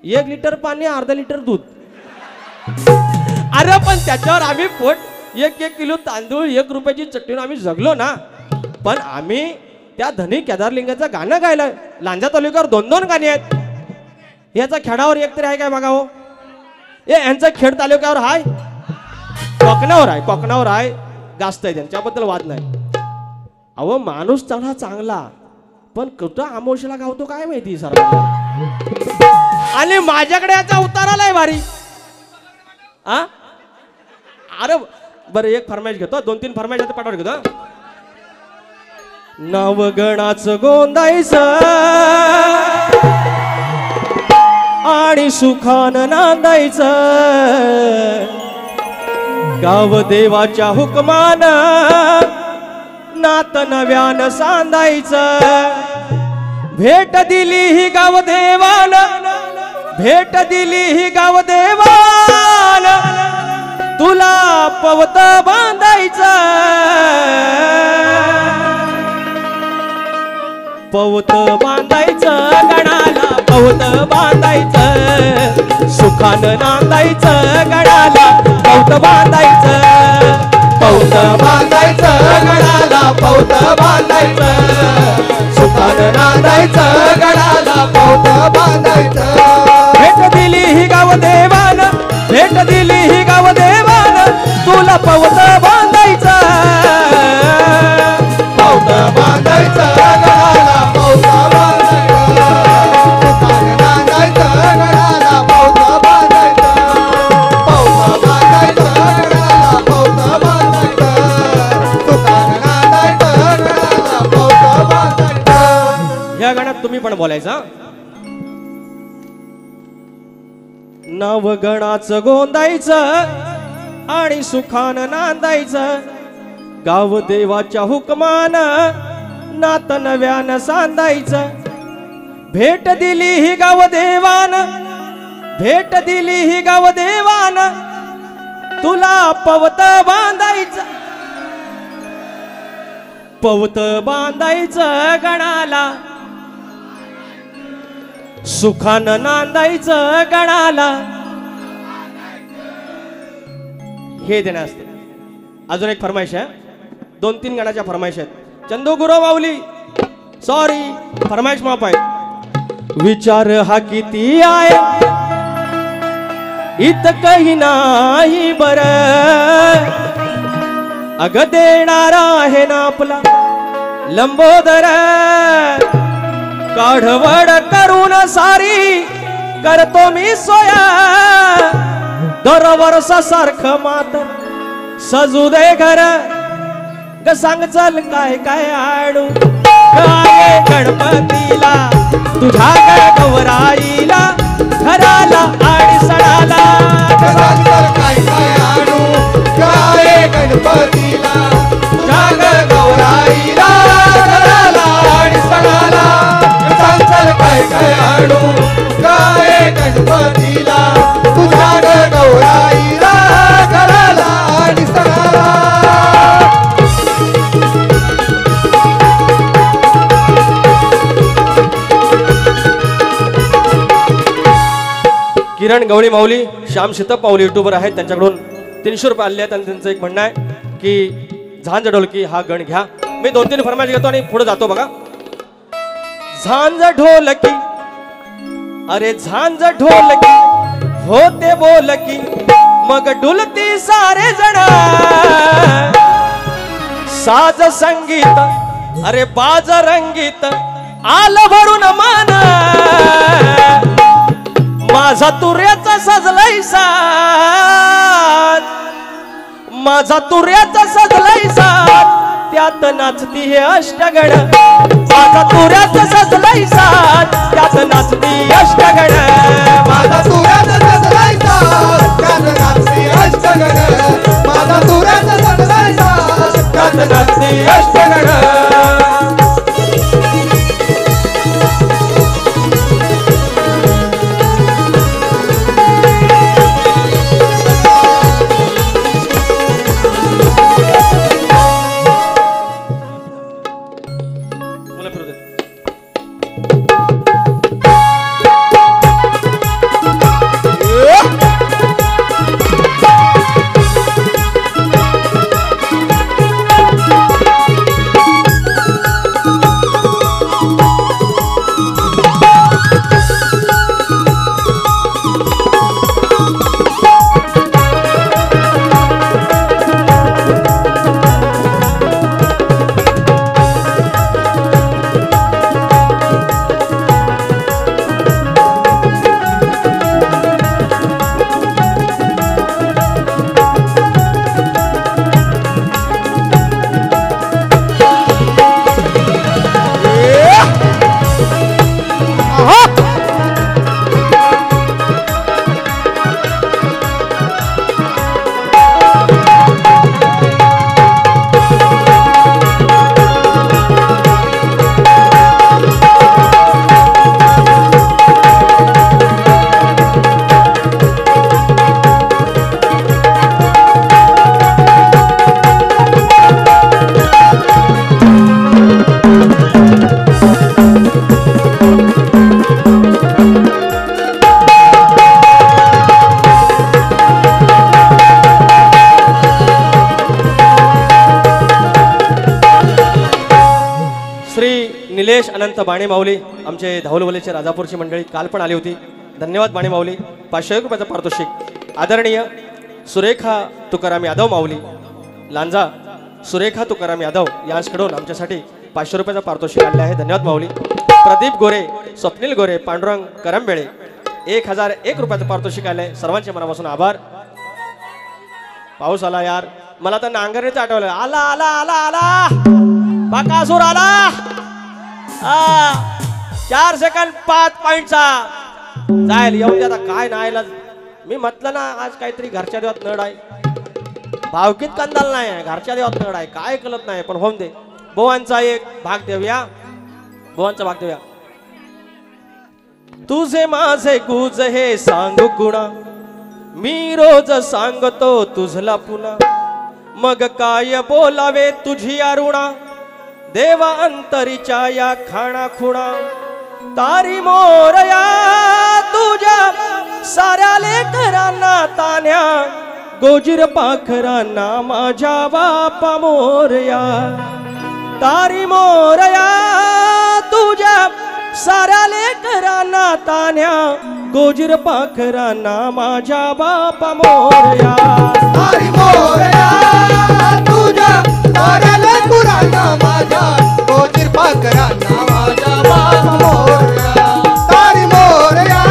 1 लिटर पाणी, अर्धा लिटर दूध. अरे पण त्याच्यावर आम्ही पोट 1 किलो तांदूळ, 1 रुपयाची चटणी आम्ही जगलो ना. पण आम्ही त्या धनी केदारलिंगाचं गाणं गायलं. लांजा तालुक्यावर 2-2 गाणी आहेत. याचा खेडावर एक तरी आहे काय बघा हो. यांचा खेड तालुक्यावर हाय, कोकणावर आहे, गास्त आहे, त्यांच्याबद्दल वाद नाही. अहो माणूस चांगला, पण कुठं आमोशीला गावतो काय माहिती सर. आणि माझ्याकडे याचा उतार आलाय भारी. अरे बरं, एक फरमाईश घेतो, 2-3 फरमाईश पाठवून घेतो. नवगणाचं गोंदायचं आणि सुखानं नांदायचं, गाव देवाच्या हुकमानं नात नव्यानं सांधायचं. भेट दिली ही गाव देवानं, भेट दिली ही गाव देवानं, तुला पवत बांधायचं. पवत बांधायचं गडाला, पवत बांधायचं, सुखानं नांदायचं गडाला, पवत बांधायचं. पवत बांधायचं गडाला, पवत बांधायचं, सुखानं नांदायचं गडाला, पवत बांधायचं. भेट दिली ही गाव देवानं, भेट दिली ही गाव देवानं, तुला पवत बांधायचं. पवत बांधायचं गडाला, पवत बांधायचं, सुखानं नांदायचं गडाला, पवत बांधायचं. पवत बांधायचं गडाला, पवत बांधायचं, सुखानं नांदायचं गडाला, पवत बांधायचं. या गाण्यात तुम्ही पण बोलायचा. नवगणाचं गोंदायचं आणि सुखानं नांदायचं, गाव देवाच्या हुकमानं नात नव्यानं सांधायचं. भेट दिली ही गाव देवानं, भेट दिली ही गाव देवानं, तुला पवत बांधायचं. पवत बांधायचं गडाला, सुखानं नांदायचं गडाला. हे देणं असते. अजून एक फरमाईश आहे, 2-3 गाण्याच्या फरमाईश आहेत. चंदू गुरु माऊली सॉरी, फरमाईश माफ आहे. विचार हा किती आहे इतकही नाही बर, अग देणारा आहे ना आपला लंबोदर. काढवड करून सारी करतो मी सोया, दरवर्ष सारखं मात्र सजू दे घर. ग सांग चल काय काय आणू काय गणपतीला, तुझ्या गौराईला, घराला आणि सणाला. सांग चल काय काय आणू काय गणपतीला, तुझ्या गौराईला, घराला आणि सणाला. सांग चल काय काय आणू काय गणपतीला, तुझ्या गौराईला, घराला आणि सणाला. किरण गवळी माऊली, श्याम शीतप माऊली युट्यूबर आहेत, त्यांच्याकडून 300 रुपये आले आहेत. आणि त्यांचं एक म्हणणं आहे की झांज ढोलकी हा गण घ्या. मी 2-3 फरमाईश घेतो आणि पुढे जातो बघा. झांज ढोलकी, अरे झांज ढोलकी होते बोलकी, मग डुलती सारे जण. साज संगीत अरे बाज रंगीत आलं भरून मान. माझा तुऱ्याचा सजलाय साज, माझा तुऱ्याचा सजलाय साज, त्यात नाचती हे अष्टगण माझा तुऱ्यात सजलाय साज त्यात नाचती अष्टगण माझा तुऱ्यात सजलाय साज त्यात नाचती अष्टगण माझा तुऱ्यात सजलाय साज त्यात नाचती अष्टगण निलेश अनंत बाणे माऊली आमचे धावलवलेचे राजापूरची मंडळी काल पण आली होती. धन्यवाद बाणे माऊली. 500 रुपयाचं पारितोषिक. आदरणीय सुरेखा तुकाराम यादव माऊली लांजा सुरेखा तुकाराम यादव यांच्याकडून आमच्यासाठी 500 रुपयाचं पारितोषिक आणले आहे. धन्यवाद माऊली. प्रदीप गोरे स्वप्नील गोरे पांडुरंग करंबेळे 1001 रुपयाचं पारितोषिक आलंय. सर्वांचे मनापासून आभार. पाऊस आला यार. मला तर नांगरणीचं आठवलं. आला आला आला आला बाकासूर आला. 4 सेकंद 5 पॉइंटचा जाईल. येऊन द्या आता काय नाही. मी म्हटलं ना आज काहीतरी घरच्या देवात नड आहे. भावकीत कंदाल नाही घरच्या देवात नड आहे. काय कळत नाही पण होऊन दे. बोवांचा एक भाग देऊया. बोवांचा भाग देऊया. तुझे माझे गुज हे सांगू कुणा मी रोज सांगतो तुझला पुन्हा मग काय बोलावे तुझी अरुणा देवा अंतरीच्या या खाणा खुणा तारी मोरया तुझ्या साऱ्या लेकरांना तान्या गोजीर पाखरांना माझ्या बापा मोरया तारी मोरया तुझ्या साऱ्या लेकरांना तान्या गोजीर पाखरांना माझ्या बापा मोरया तारी मोरया तुझ्या साऱ्या लेकरांना माझ्या गोजीर पाखरांना माझ्या बापा मोरया तारी मोरया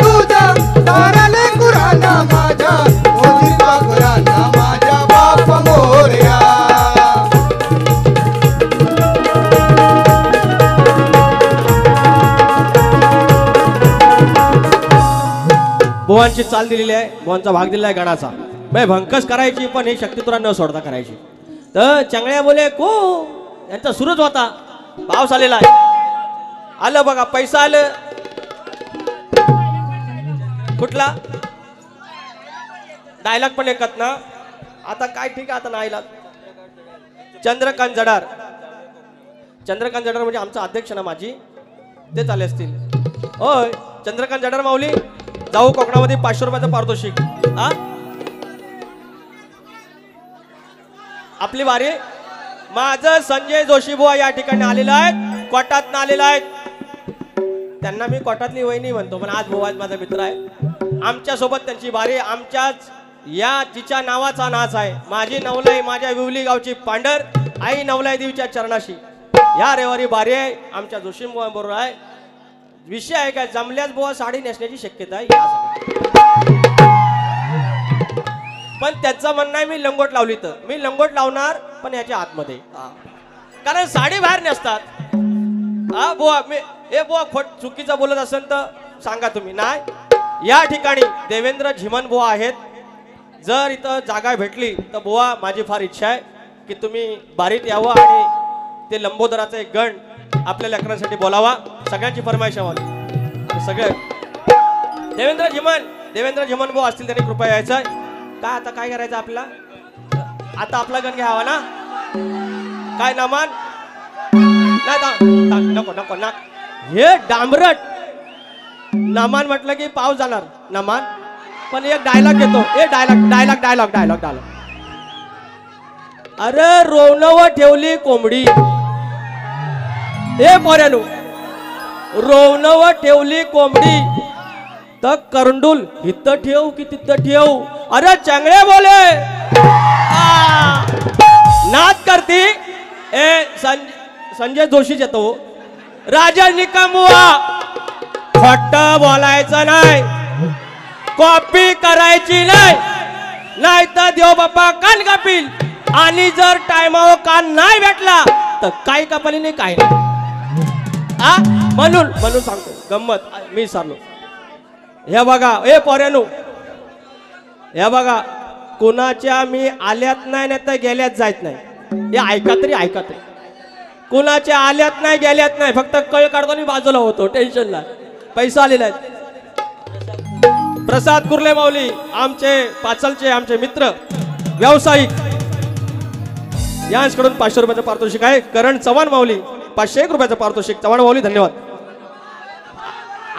तुझ्या साऱ्या लेकरांना माझ्या गोजीर पाखरांना माझ्या बापा मोरया. बोवांची चाल दिलेली आहे. बोवांचा भाग दिलेला आहे गाण्याचा. म्हणजे भंकस करायची पण ही शक्तितुरा न सोडता करायची. तर चांगल्या बोले को यांचा सुरूच होता. पाऊस आलेला आहे. आलं बघा पैसा आलं. कुठला डायलॉग पण एकत ना. आता काय ठीक आहे. आता नाही आला. चंद्रकांत जडार. चंद्रकांत जडार म्हणजे आमचा अध्यक्ष ना माझी ते चाले असतील. होय चंद्रकांत जडार माऊली जाऊ कोकणामध्ये 500 रुपयाचं पारितोषिक. हा आपली वारी. माझं संजय जोशी बुवा या ठिकाणी आलेला आहेत. कोटात आलेला आहेत. त्यांना मी कोटातली वहिनी म्हणतो पण आज बुवा माझा मित्र आहे. आमच्या सोबत त्यांची वारी. आमच्याच या तिच्या नावाचा नाच आहे. माझी नवलाई माझ्या विवली गावची पांढर आई नवलाई देवीच्या चरणाशी या रविवारी वारी आहे. आमच्या जोशी बुवा बरोबर आहे. विषय आहे काय जमल्याच बुवा साडी नेसण्याची शक्यता आहे. पण त्याचं म्हणणं आहे मी लंगोट लावली तर मी लंगोट लावणार पण याच्या आतमध्ये कारण साडी बाहेर नसतात. हा बुवा मी बुवा खोट चुकीचं बोलत असेल तर सांगा तुम्ही. नाही या ठिकाणी देवेंद्र झिमन बुवा आहेत. जर इथं जागा भेटली तर बुवा माझी फार इच्छा आहे की तुम्ही बारीत यावं आणि ते लंबोदराचा एक गण आपल्या लेकरांसाठी बोलावा. सगळ्यांची फरमाईश आम्हाला सगळे देवेंद्र झिमन बुवा असतील त्यांनी कृपया यायचं. काय आता काय करायचं आपल्याला आता आपला गण घ्यावा ना काय नमान नाही नको नको ना हे डांबरट नमान म्हटलं की पाऊस जाणार नमान. पण एक डायलॉग घेतो डायलॉग अरे रोवणव ठेवली कोंबडी हे पोऱ्यानो रोवणव ठेवली कोंबडी तर करंडूल इथं ठेव की तिथं ठेव. अरे चांगले बोले नाद करती संजय जोशी येतो राजा निकमुआ. खोट बोलायचं नाही कॉपी करायची नाही तर देव बाप्पा कान कापील आणि जर टायमावर कान नाही भेटला तर काय कापाली नाही काय नाही. म्हणून सांगतो गंमत मी सांगलो. हे बघा हे पोऱ्यानो हे बघा कुणाच्या मी आल्यात नाही तर गेल्यात जायत नाही. हे ऐका तरी कुणाच्या आल्यात नाही गेल्यात नाही फक्त कळ काढतो आणि बाजूला होतो टेन्शन नाही. पैसा आलेला आहे. प्रसाद कुर्ले माऊली आमचे पाचलचे आमचे मित्र व्यावसायिक यांच्याकडून 500 रुपयाचं पारितोषिक आहे. करण चव्हाण माऊली 501 रुपयाचं पारितोषिक. चव्हाण माऊली धन्यवाद.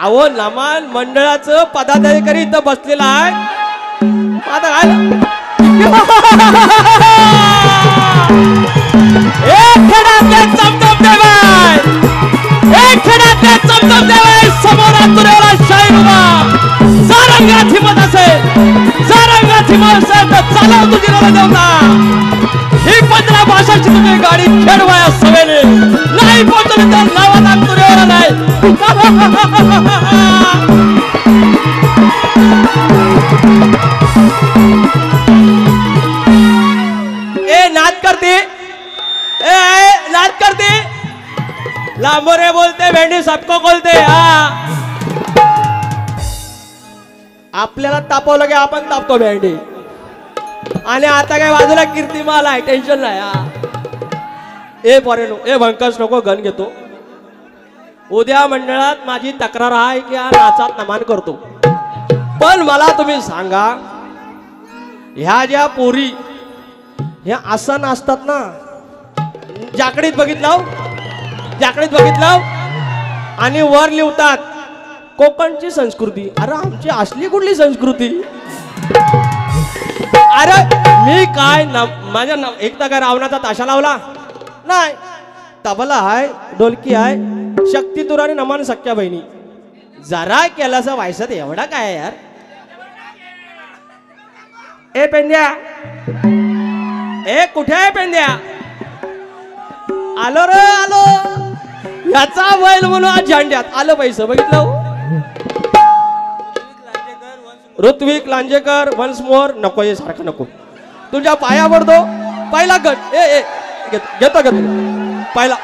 अहो नमान मंडळाचं पदाधिकारी इथं बसलेला आहे. आता काय समोर शाहीर जारंगात हिमत असेल तर चालव तुझी देवता. ही 15 भाषाची तुम्ही गाडी खेळवाया सवेने नाही पोहोचली तर लावा नागतुरेवर नाही. नाद करते लांबोरे बोलते भेंडी सबको बोलते. आपल्याला तापवलं की आपण तापतो भेंडी आणि आता काय बाजूला कीर्तिमाल आहे टेन्शन नाही. ए पोरेनो ए भंकस नको गण घेतो. उद्या मंडळात माझी तक्रार आहे की हा नाचात नमान करतो. पण मला तुम्ही सांगा ह्या ज्या पोरी ह्या असं नाचतात ना जाकडीत बघितलं आणि वर लिहतात कोकणची संस्कृती. अरे आमची असली कुठली संस्कृती. अरे मी काय माझ्या एकदा काय रावणाचा ताशा लावला नाही. तबला आहे ढोलकी आहे शक्ती तुर आणि नमान सख्या बहिणी जरा केलासा व्हायचं एवढा काय यार. ए पेंद्या ए कुठे आहे पेंद्या. आलो रे आलो याचा बैल म्हणून आज झेंड्यात आलं पैसे बघितलं. ऋत्विक लांजेकर वन्स मोर नको हे सारखं नको तुझ्या पाया पडतो. पहिला गट ए घेतो पहिला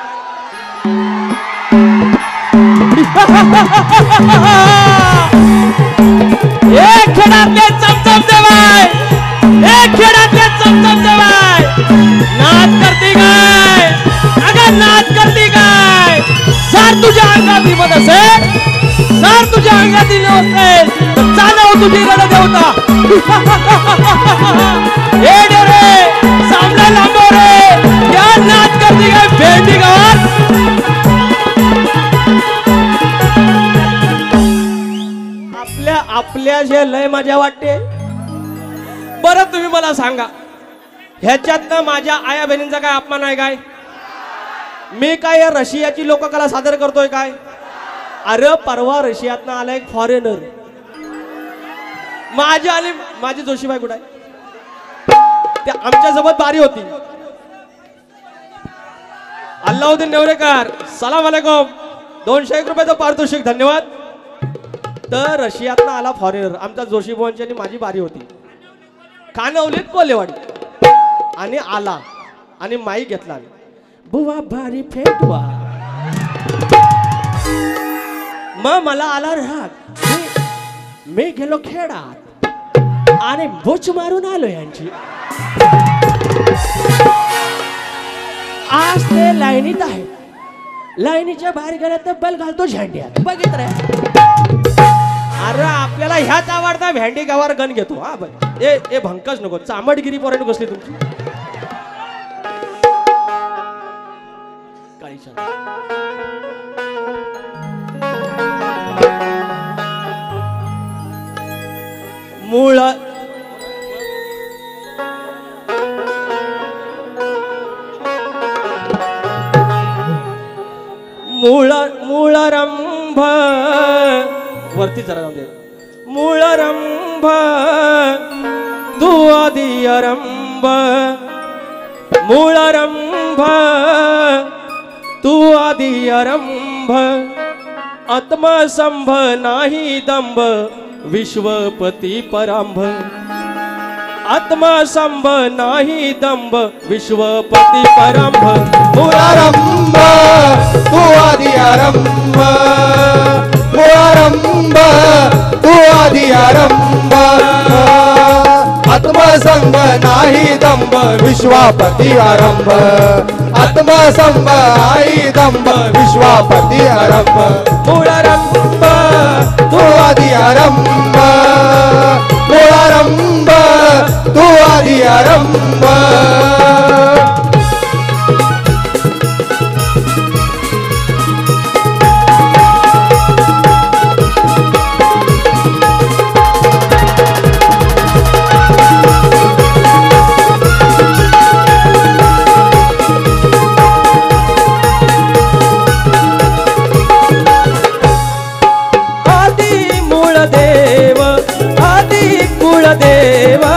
खेळातले चमचम देवाय नाच करती काय अगं नाच करती काय. सर तुझ्या अंगात हिमत असेल सर तुझ्या अंगात असेल चालव तुझी रण देवता. हे रे सामना लांबो रे या नाच करती काय भेंडी गावात. आपल्या जे लय मजा वाटते. बरं तुम्ही मला सांगा ह्याच्यातनं माझ्या आया बहिणींचा काय अपमान आहे काय. मी काय रशियाची लोककला सादर करतोय काय. अरे परवा रशियातनं आला एक फॉरेनर माझी जोशीबाई कुठे आहे ते आमच्या सोबत बारी होती. अल्लाउद्दीन नेवरेकर सलाम अलैकुम 201 रुपयाचं पारितोषिक धन्यवाद. तर रशियातनं आला फॉरेनर आमच्या जोशीबाईंची आणि माझी बारी होती. कानवलीत कोलेवाडी आणि आला आणि माईक घेतला बुवा भारी फेटवा मग मला आला राग मी गेलो खेळात आणि बोच मारून आलो यांची आज ते लाईनीत आहे लाईनीच्या बाहेर गेला तर बल घालतो झेंड्यात बघित रे अरे आपल्याला ह्याच आवडता भेंडी गावावर गण घेतो हा बघ ए भंकच नको चामडगिरी पर्यंत बसली तुमची मूळ मूळरंभ वरती जरा जाऊ दे मूळरंभ तू आदि आरंभ मूळरंभ तू आदि आरंभ आत्मसंभ नाही दंभ विश्वपती परांभ आत्मसंभ नाही दंभ विश्वपती परांभ मूळारंभ तू आदि आरंभ मूळारंभ तू आदि आरंभ आत्मसंभ नाही दंभ विश्वापती आरंभ आत्मसंभ नाही दंभ विश्वापती आरंभ मूळारंभ तू आदि आरंभ मूळारंभ तू आदि आरंभ देवा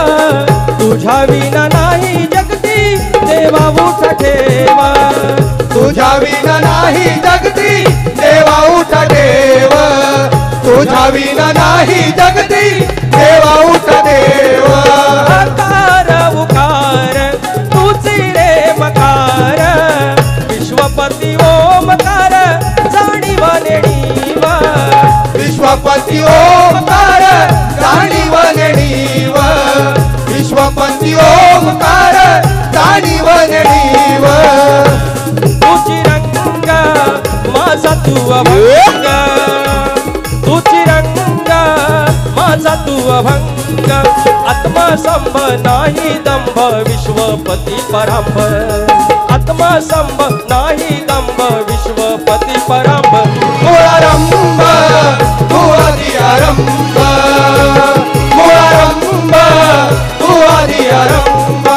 तुझ्या विना नाही जगती देवा उठ ठेवा तुझ्या विना नाही जगती देवा उठ देव तुझ्या विना नाही जगती देवा उठ देव आकार उकार तुझे रे मकार विश्वपती ओमकार जाणीव नेणीवा विश्वपती ओमकार जाणीव नेणीव विश्वपती ओमकार जाणीव नेणीव तुझी रंग माझा तू अभंग तुझी रंग माझा तू अभंग आत्मसंभ नाही दंभ विश्वपती परांभ आत्मसंभ नाही दंभ विश्वपती परांभ मूळारंभ तू आदि आरंभ मूळारंभ तू आदि आरंभ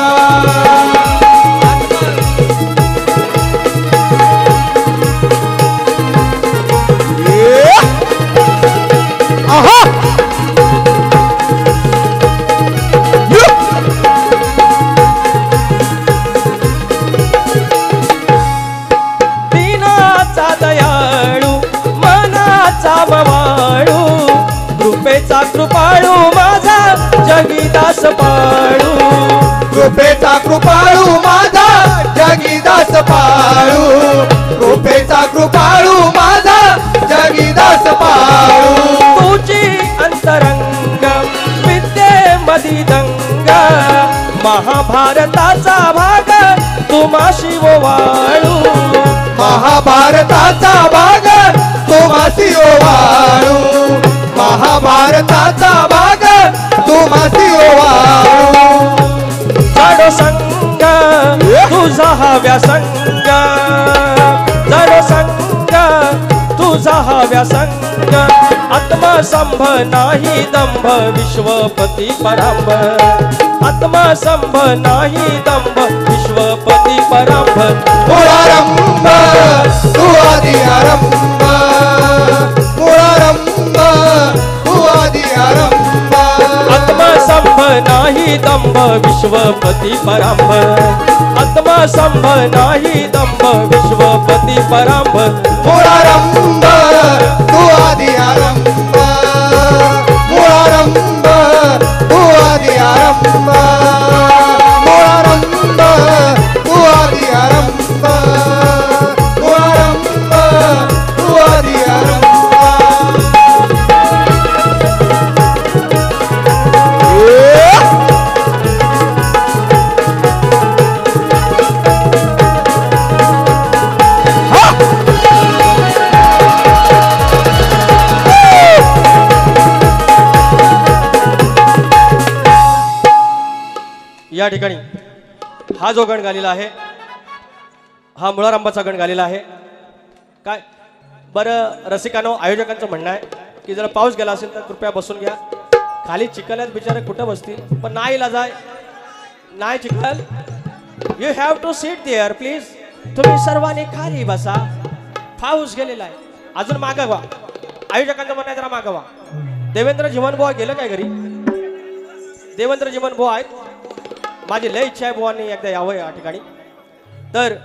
दीनाचा दयाळू मनाचा मवाळू कृपेचा कृपाळू माझा जगीदास पाळू कृपेचा कृपाळू माझा जगीदास पाळू कृपेचा कृपाळू माझा जगीदास पाळू तुझी अंतरंग विद्येमधी दंग महाभारताचा भाग तुमाशी ओवाळू महाभारताचा भाग तुमासी ओवाळू महाभारताचा भाग तुमासी ओवाळू जडो संग तुझा हव्या संग जडो संग तुझा हव्या संग आत्मसंभ नाही दंभ विश्वपती परांभ आत्मसंभ नाही दंभ विश्वपती परांभ मूळारंभ तू आदि आरंभ मूळारंभ तू आदि आरंभ आत्मसंभ नाही दंभ विश्वपती परांभ आत्मसंभ नाही दंभ विश्वपती परांभ मूळारंभ तू आदि आरंभ मूळारंभ तू आदि आरंभ या ठिकाणी हा जो गण गालेला आहे हा मुळारंबाचा गण गालेला आहे. काय बरं रसिकांनो, आयोजकांचं म्हणणं आहे की जर पाऊस गेला असेल तर कृपया बसून घ्या. खाली चिखल आहेत बिचारे, कुठं बसतील, पण नाही इलाज आहे, नाही चिखल. You have to seat there please. तुम्ही सर्वांनी खाली बसा, पाऊस गेलेला आहे. अजून मागं व्हा, आयोजकांचं म्हणणं आहे जरा मागं व्हा. देवेंद्र जीवन बुवा गेलं काय घरी? देवेंद्र जीवन बुवा आहेत, माझी लय इच्छा आहे बुवांनी एकदा यावं या ठिकाणी. तर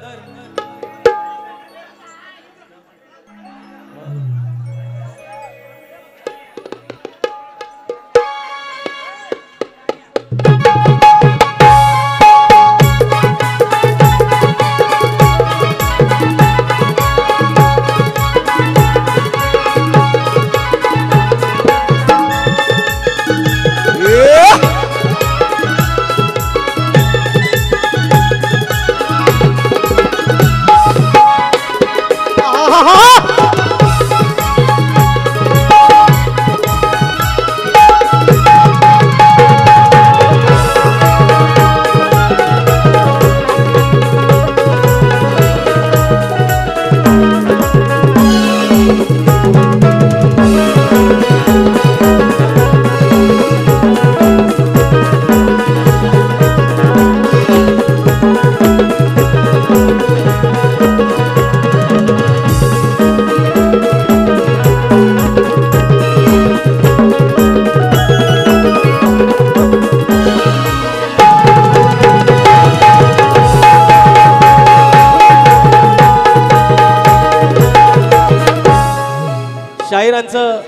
शाहिरांचं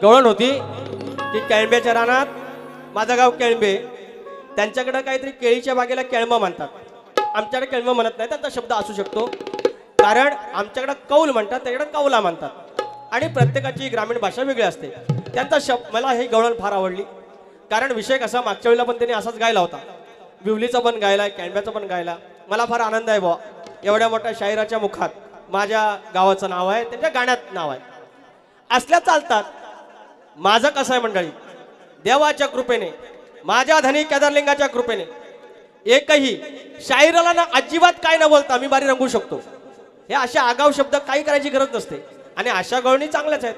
गवळण होती की केळंब्याच्या रानात, माझं गाव केळंबे, त्यांच्याकडे काहीतरी केळीच्या बागेला केळंबा म्हणतात, आमच्याकडे केळंबा म्हणत नाही. त्यांचा शब्द असू शकतो, कारण आमच्याकडे कौल म्हणतात, त्याच्याकडे कौला म्हणतात, आणि प्रत्येकाची ग्रामीण भाषा वेगळी असते. त्यांचा शब्द मला हे गवळण फार आवडली, कारण विषय कसा मागच्या वेळेला पण त्यांनी असाच गायला होता, विवलीचा पण गायला, केळंब्याचा पण गायला. मला फार आनंद आहे बुवा, एवढ्या मोठ्या शाहिराच्या मुखात माझ्या गावाचं नाव आहे, त्यांच्या गाण्यात नाव आहे, असल्या चालतात. माझं कसं आहे मंडळी, देवाच्या कृपेने, माझ्या धनी केदारलिंगाच्या कृपेने एकही शाहिराला ना अजिबात काय न बोलता मी बारी रंगू शकतो. हे अशा आगाऊ शब्द काही करायची गरज नसते, आणि अशा गवळणी चांगल्याच आहेत.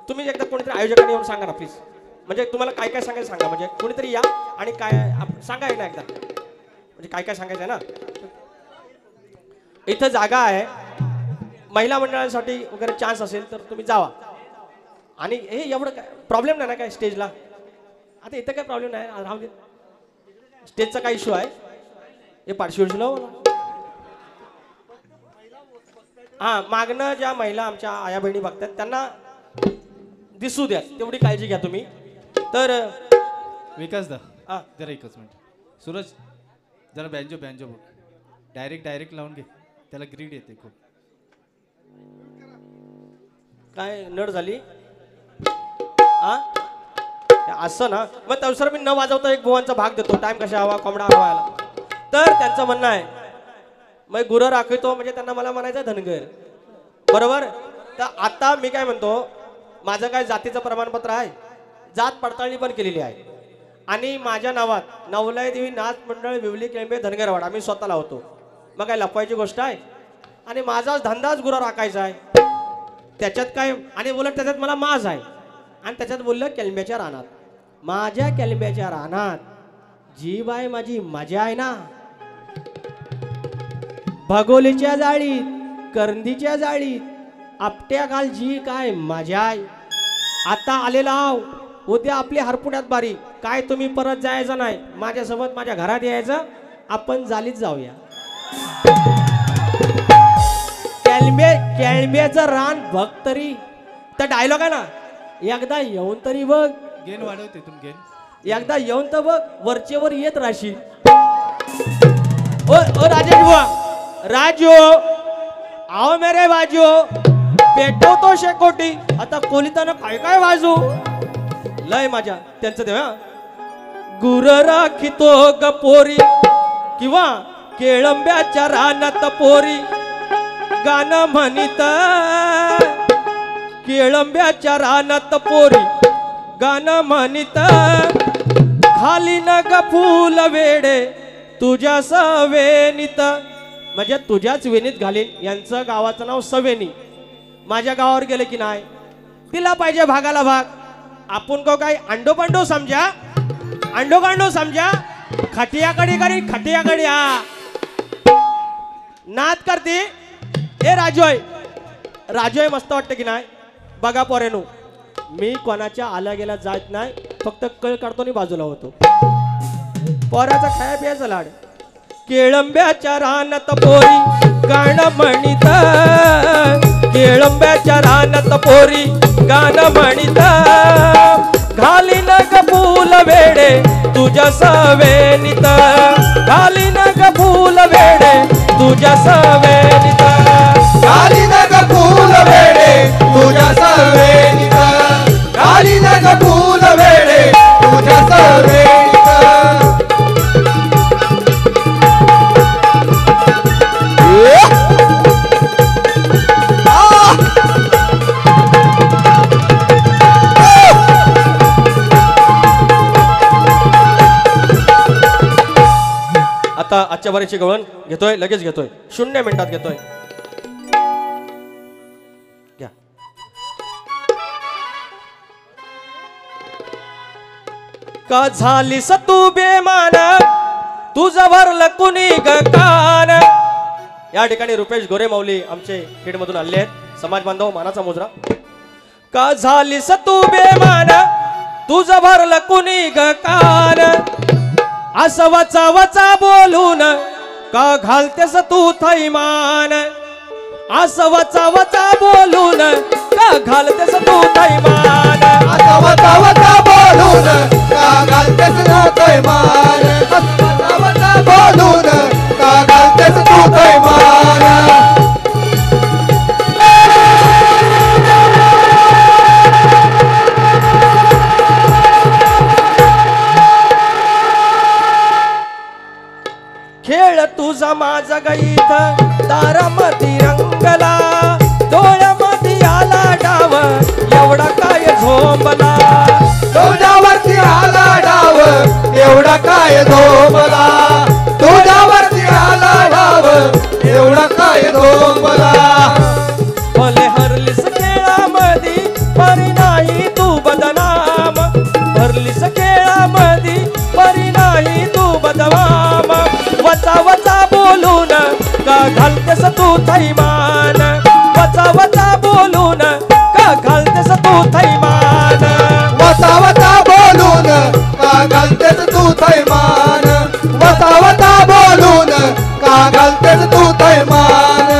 तुम्ही एकदा कोणीतरी आयोजकांनी येऊन सांगा ना प्लीज, म्हणजे तुम्हाला काय काय सांगायचं सांगा, म्हणजे कोणीतरी या आणि काय सांगा ना एकदा, म्हणजे काय काय सांगायचं आहे ना. इथं जागा आहे, महिला मंडळांसाठी वगैरे चान्स असेल तर तुम्ही जावा. आणि हे एवढं काय प्रॉब्लेम नाही ना काय स्टेजला, आता इथं काय प्रॉब्लेम नाही, राहू दे. स्टेजचा काय इश्यू आहे, हे पार्श्वभूमीला हां, मागणं ज्या महिला आमच्या आया बहिणी बघतात त्यांना दिसू द्या, तेवढी काळजी घ्या तुम्ही. तर विकास दा जरा एकच मिनिट, सूरज जरा बँजो बँजो बघ, डायरेक्ट लावून घे, त्याला ग्रीड येते खूप. काय नड झाली असं ना, मग तवसर मी न वाजवता एक बुवांचा भाग देतो, टाइम कशा हवा, कोंबडा हवायला. तर त्यांचं म्हणणं आहे मग गुरं राखतो, म्हणजे त्यांना मला म्हणायचं धनगर, बरोबर. तर आता मी काय म्हणतो, माझं काय जातीचं प्रमाणपत्र आहे, जात पडताळणी पण केलेली आहे, आणि माझ्या नावात नवलाई देवी नाच मंडळ विवली केळंबे धनगरवाडा मी स्वतः लावतो. मग काय लपवायची गोष्ट आहे, आणि माझाच धंदाच गुरं राखायचा आहे, त्याच्यात काय. आणि बोलत त्याच्यात मला माज आहे, आणि त्याच्यात बोललं केळंब्याच्या रानात. माझ्या केळंब्याच्या रानात जी बाय माझी मजा आहे ना, भगोलीच्या जाळीत, करंदीच्या जाळीत, आपट्या घाल जी काय मजा आहे. आता आलेला आव, उद्या आपली हरपुड्यात बारी, काय तुम्ही परत जायचं नाही, माझ्यासोबत माझ्या घरात यायचं, आपण जालीत जाऊया. केळंब्याचं रान बघ तरी, तर डायलॉग आहे ना, एकदा येऊन तरी बघ, गेन वाढवते तुम गेन, एकदा येऊन तर बघ, वरचेवर येत राहशील. ओ राजेश बुवा, राजो आओ मेरे बाजू, पेटवतो शेकोटी, आता कोलिताना काय काय वाजू, लय माझ्या त्यांचं तेव्हा. गुर राखितो गपोरी किंवा केळंब्याच्या रानात पोरी, गाणं म्हणित केळंब्याच्या रानात पोरी, गाणं म्हणित खाली न ग फूल वेडे तुझ्या सवेनीत, म्हणजे तुझ्याच वेणीत घालीन. यांचं गावाचं नाव सवेनी. माझ्या गावावर गेले की नाही, तिला पाहिजे भागाला भाग. आपण को काय अंडो पांडो समजा, अंडो कांडो समजा. खटियाकडे करी खटियाकडे हा नाद करते. ए राजोय, राजोय मस्त वाटतं की नाही. बघा पोरेनो, मी कोणाच्या आल्या गेल्या जात नाही, फक्त कळ काढतो आणि बाजूला होतो. पोराचा खाया पियाचा लाड. केळंब्याच्या रानात पोरी गाणं म्हणीत, केळंब्याच्या रानात पोरी गाणं म्हणीत. घाली न ग फूल वेडे तुझ्या सवेनीत, घाली न ग फूल वेडे तुझ्या सवेनीत. घाली न ग फूल वेडे तुझ्या सवेनीत, घाली न ग फूल वेडे तुझ्या सवेनीत. आता आजच्या बारीची गवळण घेतोय, लगेच घेतोय, 0 मिनिटात घेतोय. घ्या. का झालीस तू बेमान, तुझं भरलं कुणी ग कान. या ठिकाणी रुपेश गोरे माऊली आमचे खेड मधून आले आहेत. समाज बांधव मानाचा मुजरा. का झालीस तू बेमान, तुझं भरलं कुणी ग कान. असं वचा वचा बोलून का घालतेस तू थैमान. असं वचा वचा बोलून का घालतेस तू थैमान. आता वता वता बोलून का घालतेस तू थैमान. वता वता बोलून का घालतेस तू थैमान. खेळ तुझा माझा गईत दारामधी रंगला. डोळ्यामध्ये आला डाव एवढा काय झोंबला. तुझ्यावरती आला डाव एवढा काय झोंबला. तुझ्यावरती आला डाव एवढा काय झोंबला. भले हरलीस खेळामधी परी नाही तू बदनाम. हरलीस खेळामधी परी नाही तू बदनाम. वचा वचा बोलून का घालतेस तू थैमान. वचा वचा बोलून का घालतेस तू थैमान. वता वता बोलून का घालतेस तू थैमान. वता वता बोलून का घालतेस तू थैमान.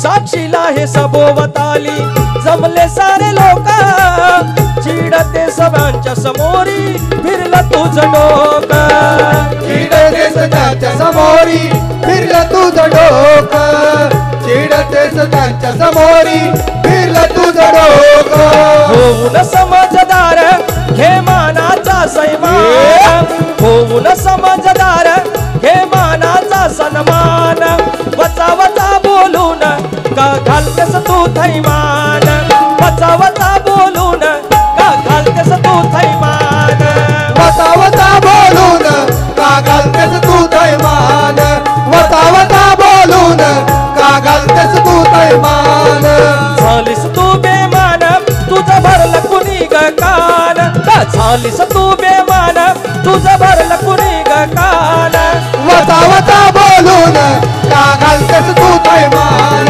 साक्षीला हे सभोवताली जमले सारे लोक. चिडते सगळ्यांच्या समोरी फिरलं तुझं डोकं. चिडतेस त्यांच्या समोरी फिरलं तुझं डोकं. चिडतेस त्यांच्या समोरी फिरलं तुझं डोकं. होऊन समजदार घे मानाचा सैमान. होऊन समजदार घे मानाचा सन्मान. वचा वचा बोलून का घालतेस तू थैमान. वचा वचा बोलून का घालतेस तू थैमान. वता वता बोलून का घालतेस तू थैमान. वता वता बोलून का घालतेस तू थैमान. झालीस तू बेमान, तुझं भरलं कुणी ग कान. का झालीस तू बेमान, तुझं भरलं कुणी ग कान. वता वता बोलून का घालतेस तू थैमान.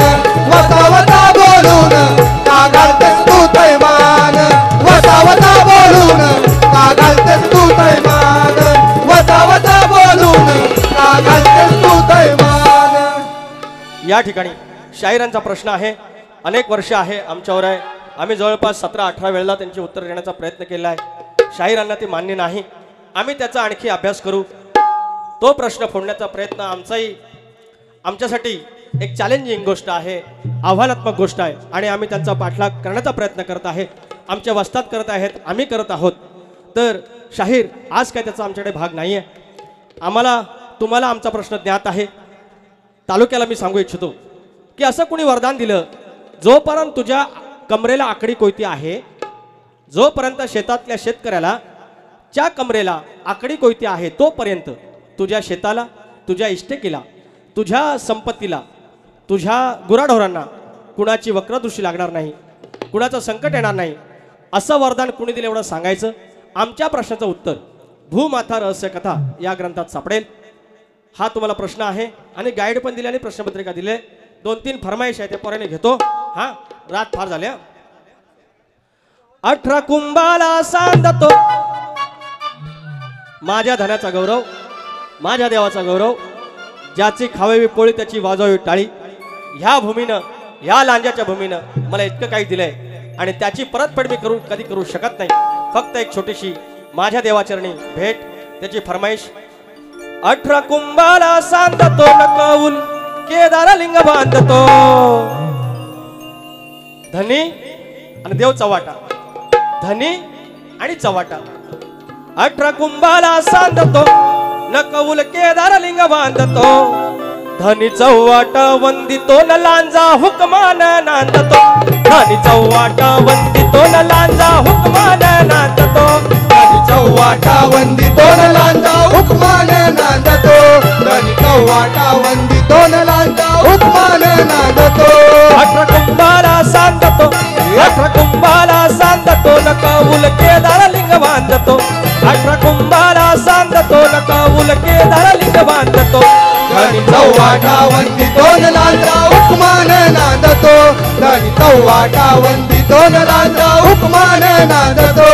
वता वता बोलून का घालतेस तू थैमान. वता वता बोलून का घालतेस तू थैमान. वता वता बोलून का घालतेस तू थैमान. या ठिकाणी शाहिरांचा प्रश्न आहे. अनेक वर्ष आहे आमच्यावर आहे. आम्ही जवळपास 17-18 वेळेला त्यांची उत्तर देण्याचा प्रयत्न केला आहे. शाहिरांना ते मान्य नाही. आम्ही त्याचा आणखी अभ्यास करू. तो प्रश्न फोडण्याचा प्रयत्न आमच्यासाठी एक चॅलेंजिंग गोष्ट आहे, आव्हानात्मक गोष्ट आहे आणि आम्ही त्यांचा पाठलाग करण्याचा प्रयत्न करत आहे. आमच्या वस्ताद करत आहेत, आम्ही करत आहोत. तर शाहीर आज काय त्याचा आमच्याकडे भाग नाही आहे. आम्हाला तुम्हाला आमचा प्रश्न ज्ञात आहे. तालुक्याला मी सांगू इच्छितो की असं कुणी वरदान दिलं, जोपर्यंत तुझ्या कमरेला आकडी कोयती आहे, जोपर्यंत शेतातल्या शेतकऱ्याला च्या कमरेला आकडी कोयती आहे, तोपर्यंत तुझ्या शेताला, तुझ्या इष्टेकीला, तुझ्या संपत्तीला, तुझ्या गुराढोरांना कुणाची वक्रदृष्टी लागणार नाही, कुणाचं संकट येणार नाही. असं वरदान कुणी दिलं एवढं सांगायचं. आमच्या प्रश्नाचं उत्तर भूमाता रहस्य कथा या ग्रंथात सापडेल. हा तुम्हाला प्रश्न आहे आणि गाईड पण दिले आणि प्रश्नपत्रिका दिले. 2-3 फरमाईश आहे, ते पोराने घेतो. हा, रात फार झाल्या. 18 कुंभाला सांगतो माझ्या धनाचा गौरव, माझ्या देवाचा गौरव, ज्याची खावावी पोळी त्याची वाजवावी टाळी. ह्या भूमीनं, ह्या लांजाच्या भूमीनं मला इतकं काही दिलंय आणि त्याची परतफेड मी कधी करू शकत नाही. फक्त एक छोटीशी माझ्या देवाचरणी भेट, त्याची फरमाईश. 18 कुंभाला सांगतो नकवून केदार लिंग बांधतो, धनी आणि देव चव्हाटा, धनी आणि चव्हाटा. 18 कुंभाला सांगतो नकवूल केदार लिंग बांधतो, धनी चव्हाटा वंदितो न लांजा हुकमान नांदतो, धनी चव्हाटा वंदितो न लांजा हुकमान नांदतो, धनी चव्हाटा वंदितो न लांजा हुकमान नांदतो, धनी चव्हाटा वंदितो न लांजा हुकमान नांदतो. 18 कुंभाला सांगतो, 18 कुंभाला सांगतो नकवूल केदार लिंग बांधतो, 18 कुंभाला सांगतो नकवूल केदार लिंग बांधतो, धनी चव्हाटा वंदितो न लांजा हुकमान नांदतो, धनी चव्हाटा वंदितो न लांजा हुकमान नांदतो.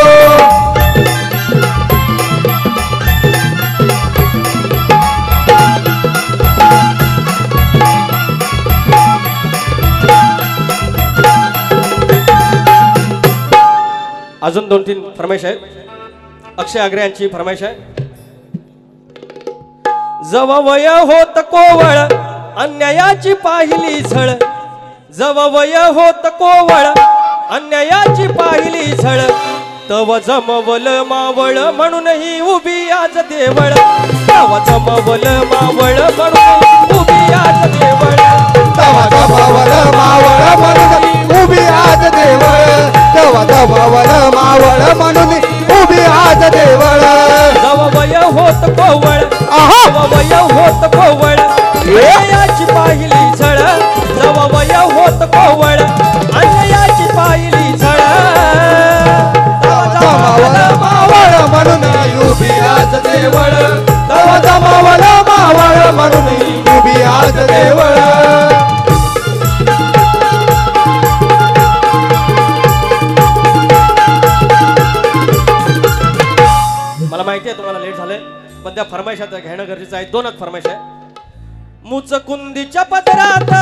अजून 2-3 फरमाईश आहे. अक्षय आग्रे यांची फरमाईश आहे. जव वय होत कोवळ अन्यायाची पाहिली झळ, जव वय होत कोवळ अन्यायाची पाहिली झळ, तव जमवल मावळ म्हणून ही उभी आज देवळ, तव जमवल मावळ म्हणून उभी आज देवळ, तवा दबावल मावळ म्हणून उभी आज देवळ, तवा दबावल मावळ म्हणून उभी आज देवळ. जव वय होत कोवळ, जव वय होत कोवळ अन्यायाची पाहिली झळ, जव वय होत कोवळ अन्यायाची पाहिली झळ, जमावल मावळ म्हणून उभी आज देवळ, तवा जमावल मावळ म्हणून उभी आज देवळ. मला माहिती आहे तुम्हाला लेट झालंय, पण त्या फरमाईशात घेणं गरजेचं आहे. 2च फरमाईश आहे. मुचकुंदीच्या पदरात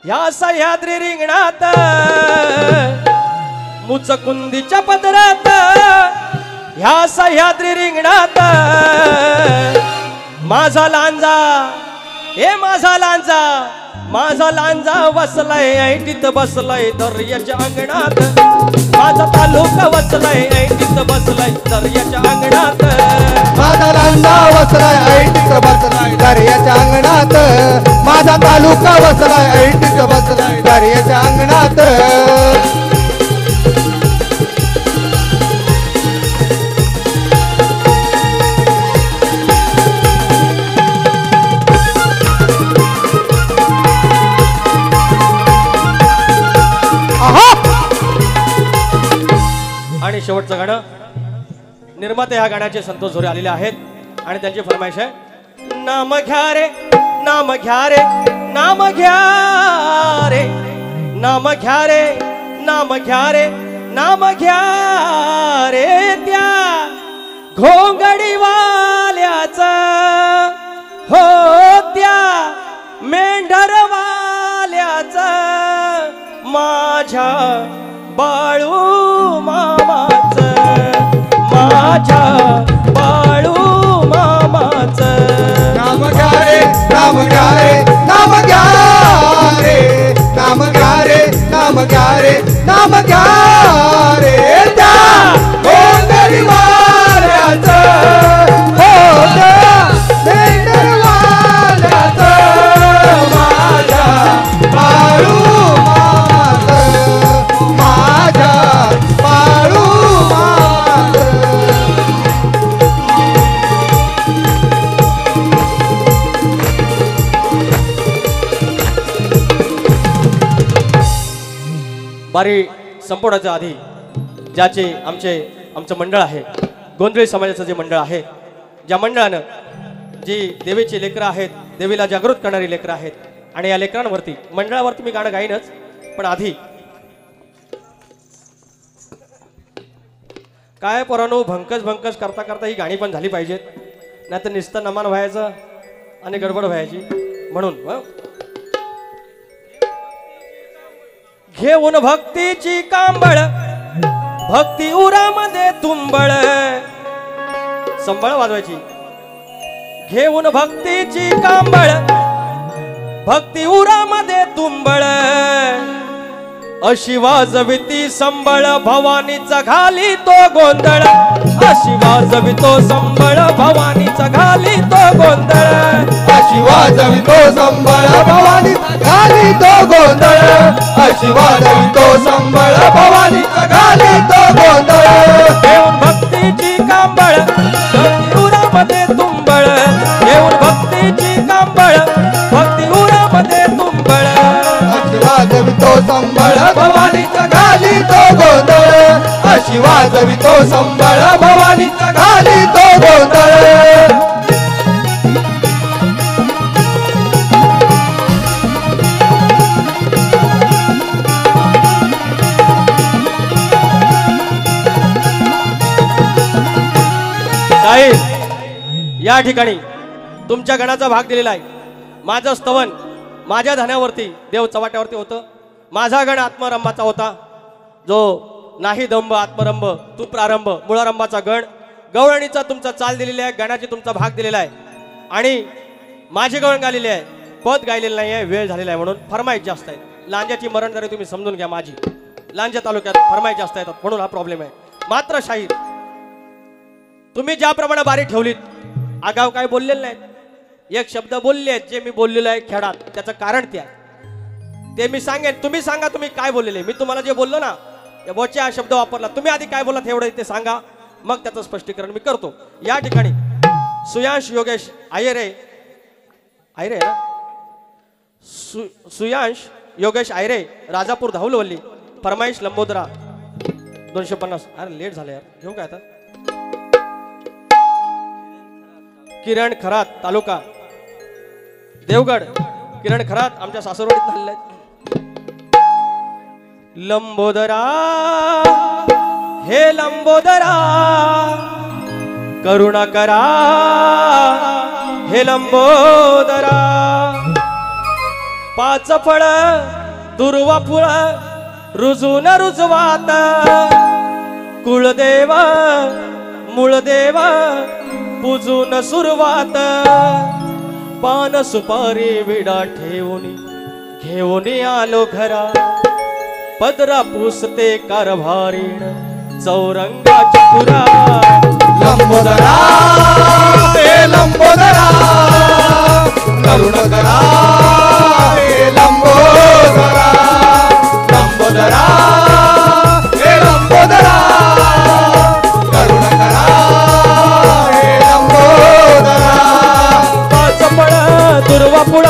ह्या सह्याद्री रिंगणात, मुचकुंदीच्या पदरात ह्या सह्याद्री रिंगणात, माझा लांजा, हे माझा लांजा, माझा लांजा वसलाय ऐटीत बसलाय दर्याच्या अंगणात, माझा तालुका वसलाय ऐटीत बसलाय दर्याच्या अंगणात, माझा लांजा वसलाय ऐटीत बसलाय दर्याच्या अंगणात, माझा तालुका वसलाय ऐटीत बसलाय दर्याच्या अंगणात. आणि शेवटचं गाणं, निर्माते ह्या गाण्याचे संतोष झोरे आलेले आहेत आणि त्यांची फरमाईश आहे. नाम घ्या रे, नाम घ्या रे, नाम घ्या रे, नाम घ्या रे, नाम घ्या रे, नाम घ्या रे, त्या घोंगडीवाल्याच, हो त्या मेंढरवाल्याच, माझ्या बाळू मामाच, माझ्या बाळू मामाच. नाम घ्या रे, नाम घ्या रे, नाम घ्या रे, नाम घ्या रे, नाम घ्या रे, नाम घ्या बारी संपवण्याच्या आधी ज्याचे आमचं मंडळ आहे, गोंधळी समाजाचं जे मंडळ आहे, ज्या मंडळानं जी देवीची लेकरं आहेत, देवीला जागृत करणारी लेकरं आहेत, आणि या लेकरांवरती मंडळावरती मी गाणं गाईनच, पण आधी काय पोरांनो, भंकस करता करता ही गाणी पण झाली पाहिजेत, नाही तर नुसतं नमान व्हायचं आणि गडबड व्हायची. म्हणून घेऊन भक्तीची कांबळ, भक्ती उरामध्ये तुंबळ, संबळ वाजवायची. घेऊन भक्तीची कांबळ, भक्ती उरामध्ये तुंबळ, अशी वाजविती संबळ, भवानीचा घाली तो गोंधळ, अशी वाजवितो संबळ, भवानीचा घाली तो गोंधळ, अशी वाजवितो संबळ, भवानीचा घाली तो गोंधळ, अशी वाजवितो संबळ, भवानीचा घाली तो गोंधळ. घेऊन भक्तीची कांबळ, भक्ती उरामध्ये तुंबळ, घेऊन भक्तीची कांबळ, भक्ती उरामध्ये तुंबळ, अशी वाजवितो संबळ, भवानीचा घाली तो गोंधळ, अशी वाजवितो संबळ, भवानीचा घाली तो गोंधळ. या ठिकाणी तुमच्या गणाचा भाग दिलेला आहे. माझं स्तवन माझ्या धान्यावरती देव चव्हाट्यावरती होतं. माझा गण आत्मरंभाचा होता, जो नाही दंभ आत्मरंभ तू प्रारंभ, मुळारंभाचा गण. गवळणीचा तुमचा चाल दिलेला आहे, गणाची तुमचा भाग दिलेला आहे, आणि माझी गवळण गालेली आहे, पद गायलेलं नाही आहे, वेळ झालेला आहे म्हणून फरमाईश जास्त आहे. लांजाची मरणदारी तुम्ही समजून घ्या, माझी लांजा तालुक्यात फरमाईश जास्त येतात म्हणून हा प्रॉब्लेम आहे. मात्र शाहीर तुम्ही ज्याप्रमाणे बारी ठेवलीत, आगाव काय बोललेलं नाहीत, एक शब्द बोलले आहेत जे मी बोललेलो आहे खेळात, त्याचं कारण ते मी सांगेन. तुम्ही सांगा तुम्ही काय बोललेले. मी तुम्हाला जे बोललो ना, या बोच्या हा शब्द वापरला, तुम्ही आधी काय बोललात एवढं ते सांगा, मग त्याचं स्पष्टीकरण मी करतो. या ठिकाणी सुयांश योगेश आयरे ना, सुयांश योगेश आयरे, राजापूर धाऊलवल्ली, फरमाईश लंबोदरा 250. अरे लेट झालं यार, घेऊ काय आता. किरण खरात तालुका देवगड, किरण खरात आमच्या सासरवाडीत झालेले आहेत. लंबोदरा हे लंबोदरा, करुणा करा हे लंबोदरा, पाच फळ दुर्वा फुळ रुजून रुजवात, कुळदेव मूळदेव पूजून सुरुवात, पान सुपारी विडा ठेवून घेऊन आलो घरा, पदरा पुसते कारभारीण चौरंगाची पुरा. लंबोदरा हे लंबोदरा, करुण करा हे लंबोदरा, लंबोदरा हे लंबोदरा, करुण करा हे लंबोदरा. पाच फळ दुर्वा फुळ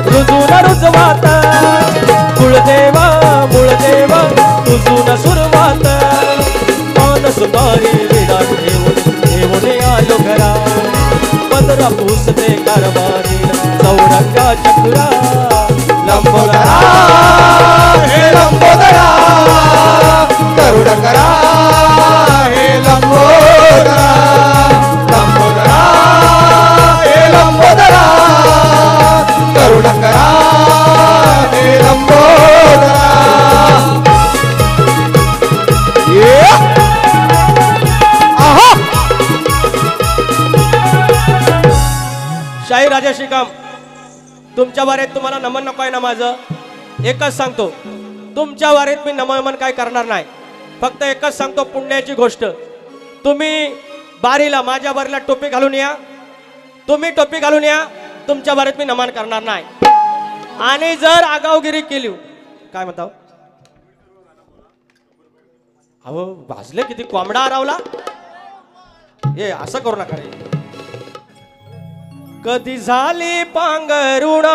रुजून रुजवात, कुळदेव मूळदेव तुझून सुरुवात, पान सुपारी विडा ठेवून आलो घरा, पदरा पुसते कारभारी चौरंगाच्या पुरा. लंबोदरा हे लंबोदरा, करुण करा हे लंबोदरा, लंबोदरा हे लंबोदरा, करुण करा हे लंबोदरा. शाहीर राजा श्रीकाम, तुमच्या वारीत तुम्हाला नमन नको आहे ना. माझं एकच सांगतो, तुमच्या वारीत मी नमन काय करणार नाही. फक्त एकच सांगतो पुण्याची गोष्ट, तुम्ही बारीला माझ्या बारीला टोपी घालून या, तुम्ही टोपी घालून या, तुमच्या बारीत मी नमन करणार नाही. आणि जर आगावगिरी केली, काय म्हणता अहो भाजले किती कोंबडा आरावला, हे असं करू नका रे. कधी झाली पांघरुण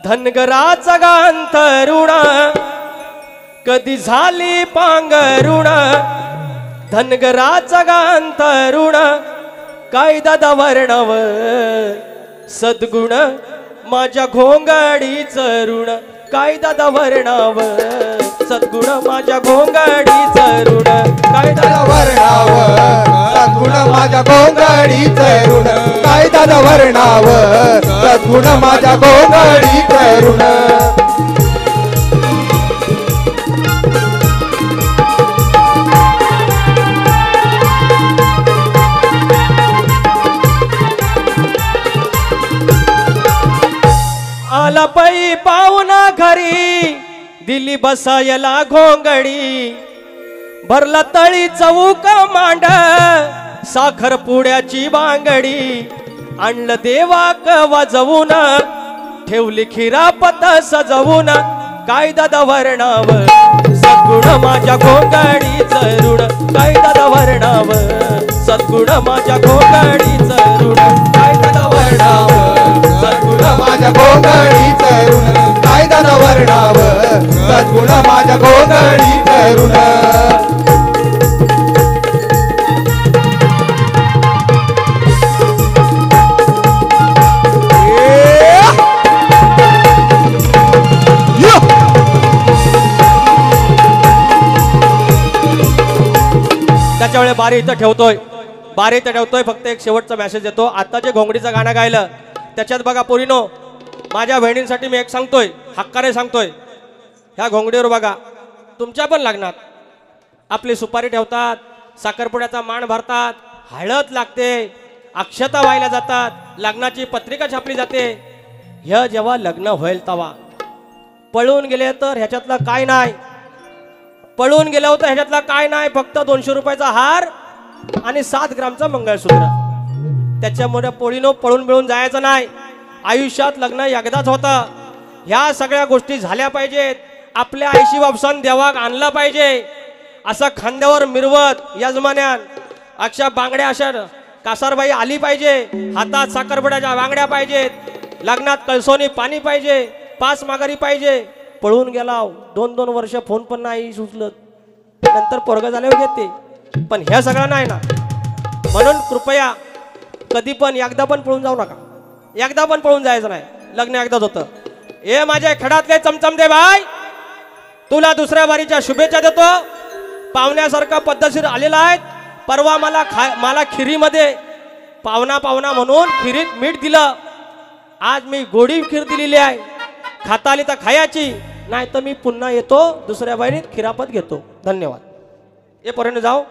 धनगराचा गांथरुण, कधी झाली पांघरुण धनगराचा गांतरुण काय दादा वर्णव सद्गुण माझ्या घोंगडीचं ऋण काय दादा वर्णाव सद्गुण माझ्या घोंगडीचं ऋण काय दादा वर्णाव सद्गुण माझ्या गोंगडीचं ऋण काय दादा वर्णाव सद्गुण माझ्या गोंगडीचं ऋण आला पै पाहुणा घरी दिली बसायला घोंगडी भरला तळी चौक मांड साखर पुड्याची बांगडी आणलं देवाक वाजवून ठेवली खिरापत सजवून काय दादा वर्णाव सद्गुण माझ्या घोंगडीचं ऋण काय दादा वर्णाव सद्गुण माझ्या घोंगडीचं ऋण काय दादा वर्णाव सद्गुण माझ्या गोंगडीचं ऋण काय दादा वर्णाव सद्गुण माझ्या गोंगडीचं ऋण त्याच्यामुळे बारी इथं ठेवतोय फक्त एक शेवटचा मेसेज देतो. आता जे घोंगडीचं गाणं गायलं त्याच्यात बघा पोरीनो माझ्या बहिणींसाठी मी एक सांगतोय हक्काने सांगतोय ह्या घोंगडीवर बघा तुमच्या पण लग्नात आपली सुपारी ठेवतात साखरपुड्याचा मान भरतात हळद लागते अक्षता व्हायला जातात लग्नाची पत्रिका छापली जाते. ह्या जेव्हा लग्न होईल तेव्हा पळून गेले तर ह्याच्यातलं काय नाही पळून गेलं होतं ह्याच्यातला काय नाही फक्त 200 रुपयाचा हार आणि 7 ग्रामचा मंगळसूत्र. त्याच्यामुळे पोळीनो पळून मिळून जायचं नाही. आयुष्यात लग्न एकदाच होतं. ह्या सगळ्या गोष्टी झाल्या पाहिजेत. आपल्या आईशी वापसान देवाक आणला पाहिजे. असं खांद्यावर मिरवत यजमान्यान अशा बांगड्या अशा कासारबाई आली पाहिजे. हातात साखरपुड्याच्या बांगड्या पाहिजेत. लग्नात कळसोनी पाणी पाहिजे. 5 माघारी पाहिजे. पळून गेला 2-2 वर्ष फोन पण नाही सुचलत नंतर पोरग झाल्यावर घेते पण ह्या सगळा नाही ना. म्हणून कृपया कधी पण एकदा पण पळून जाऊ नका. एकदा पण पळून जायचं नाही. लग्न एकदाच होतं. ए माझ्या खडातले चमचम दे बाय तुला दुसऱ्या बारीच्या शुभेच्छा देतो. पाहुण्यासारखा पद्धतशीर आलेला आहेत. परवा मला खिरीमध्ये पाहुणा म्हणून खिरीत मीठ दिलं. आज मी गोडी खीर दिलेली आहे. खाता आली तर खायची नाही तर मी पुन्हा येतो दुसऱ्या बारीत खिरापत घेतो. धन्यवाद. ये पर्यंत जाऊ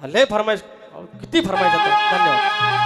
लय फरमाईश किती फरमाईश धन्यवाद.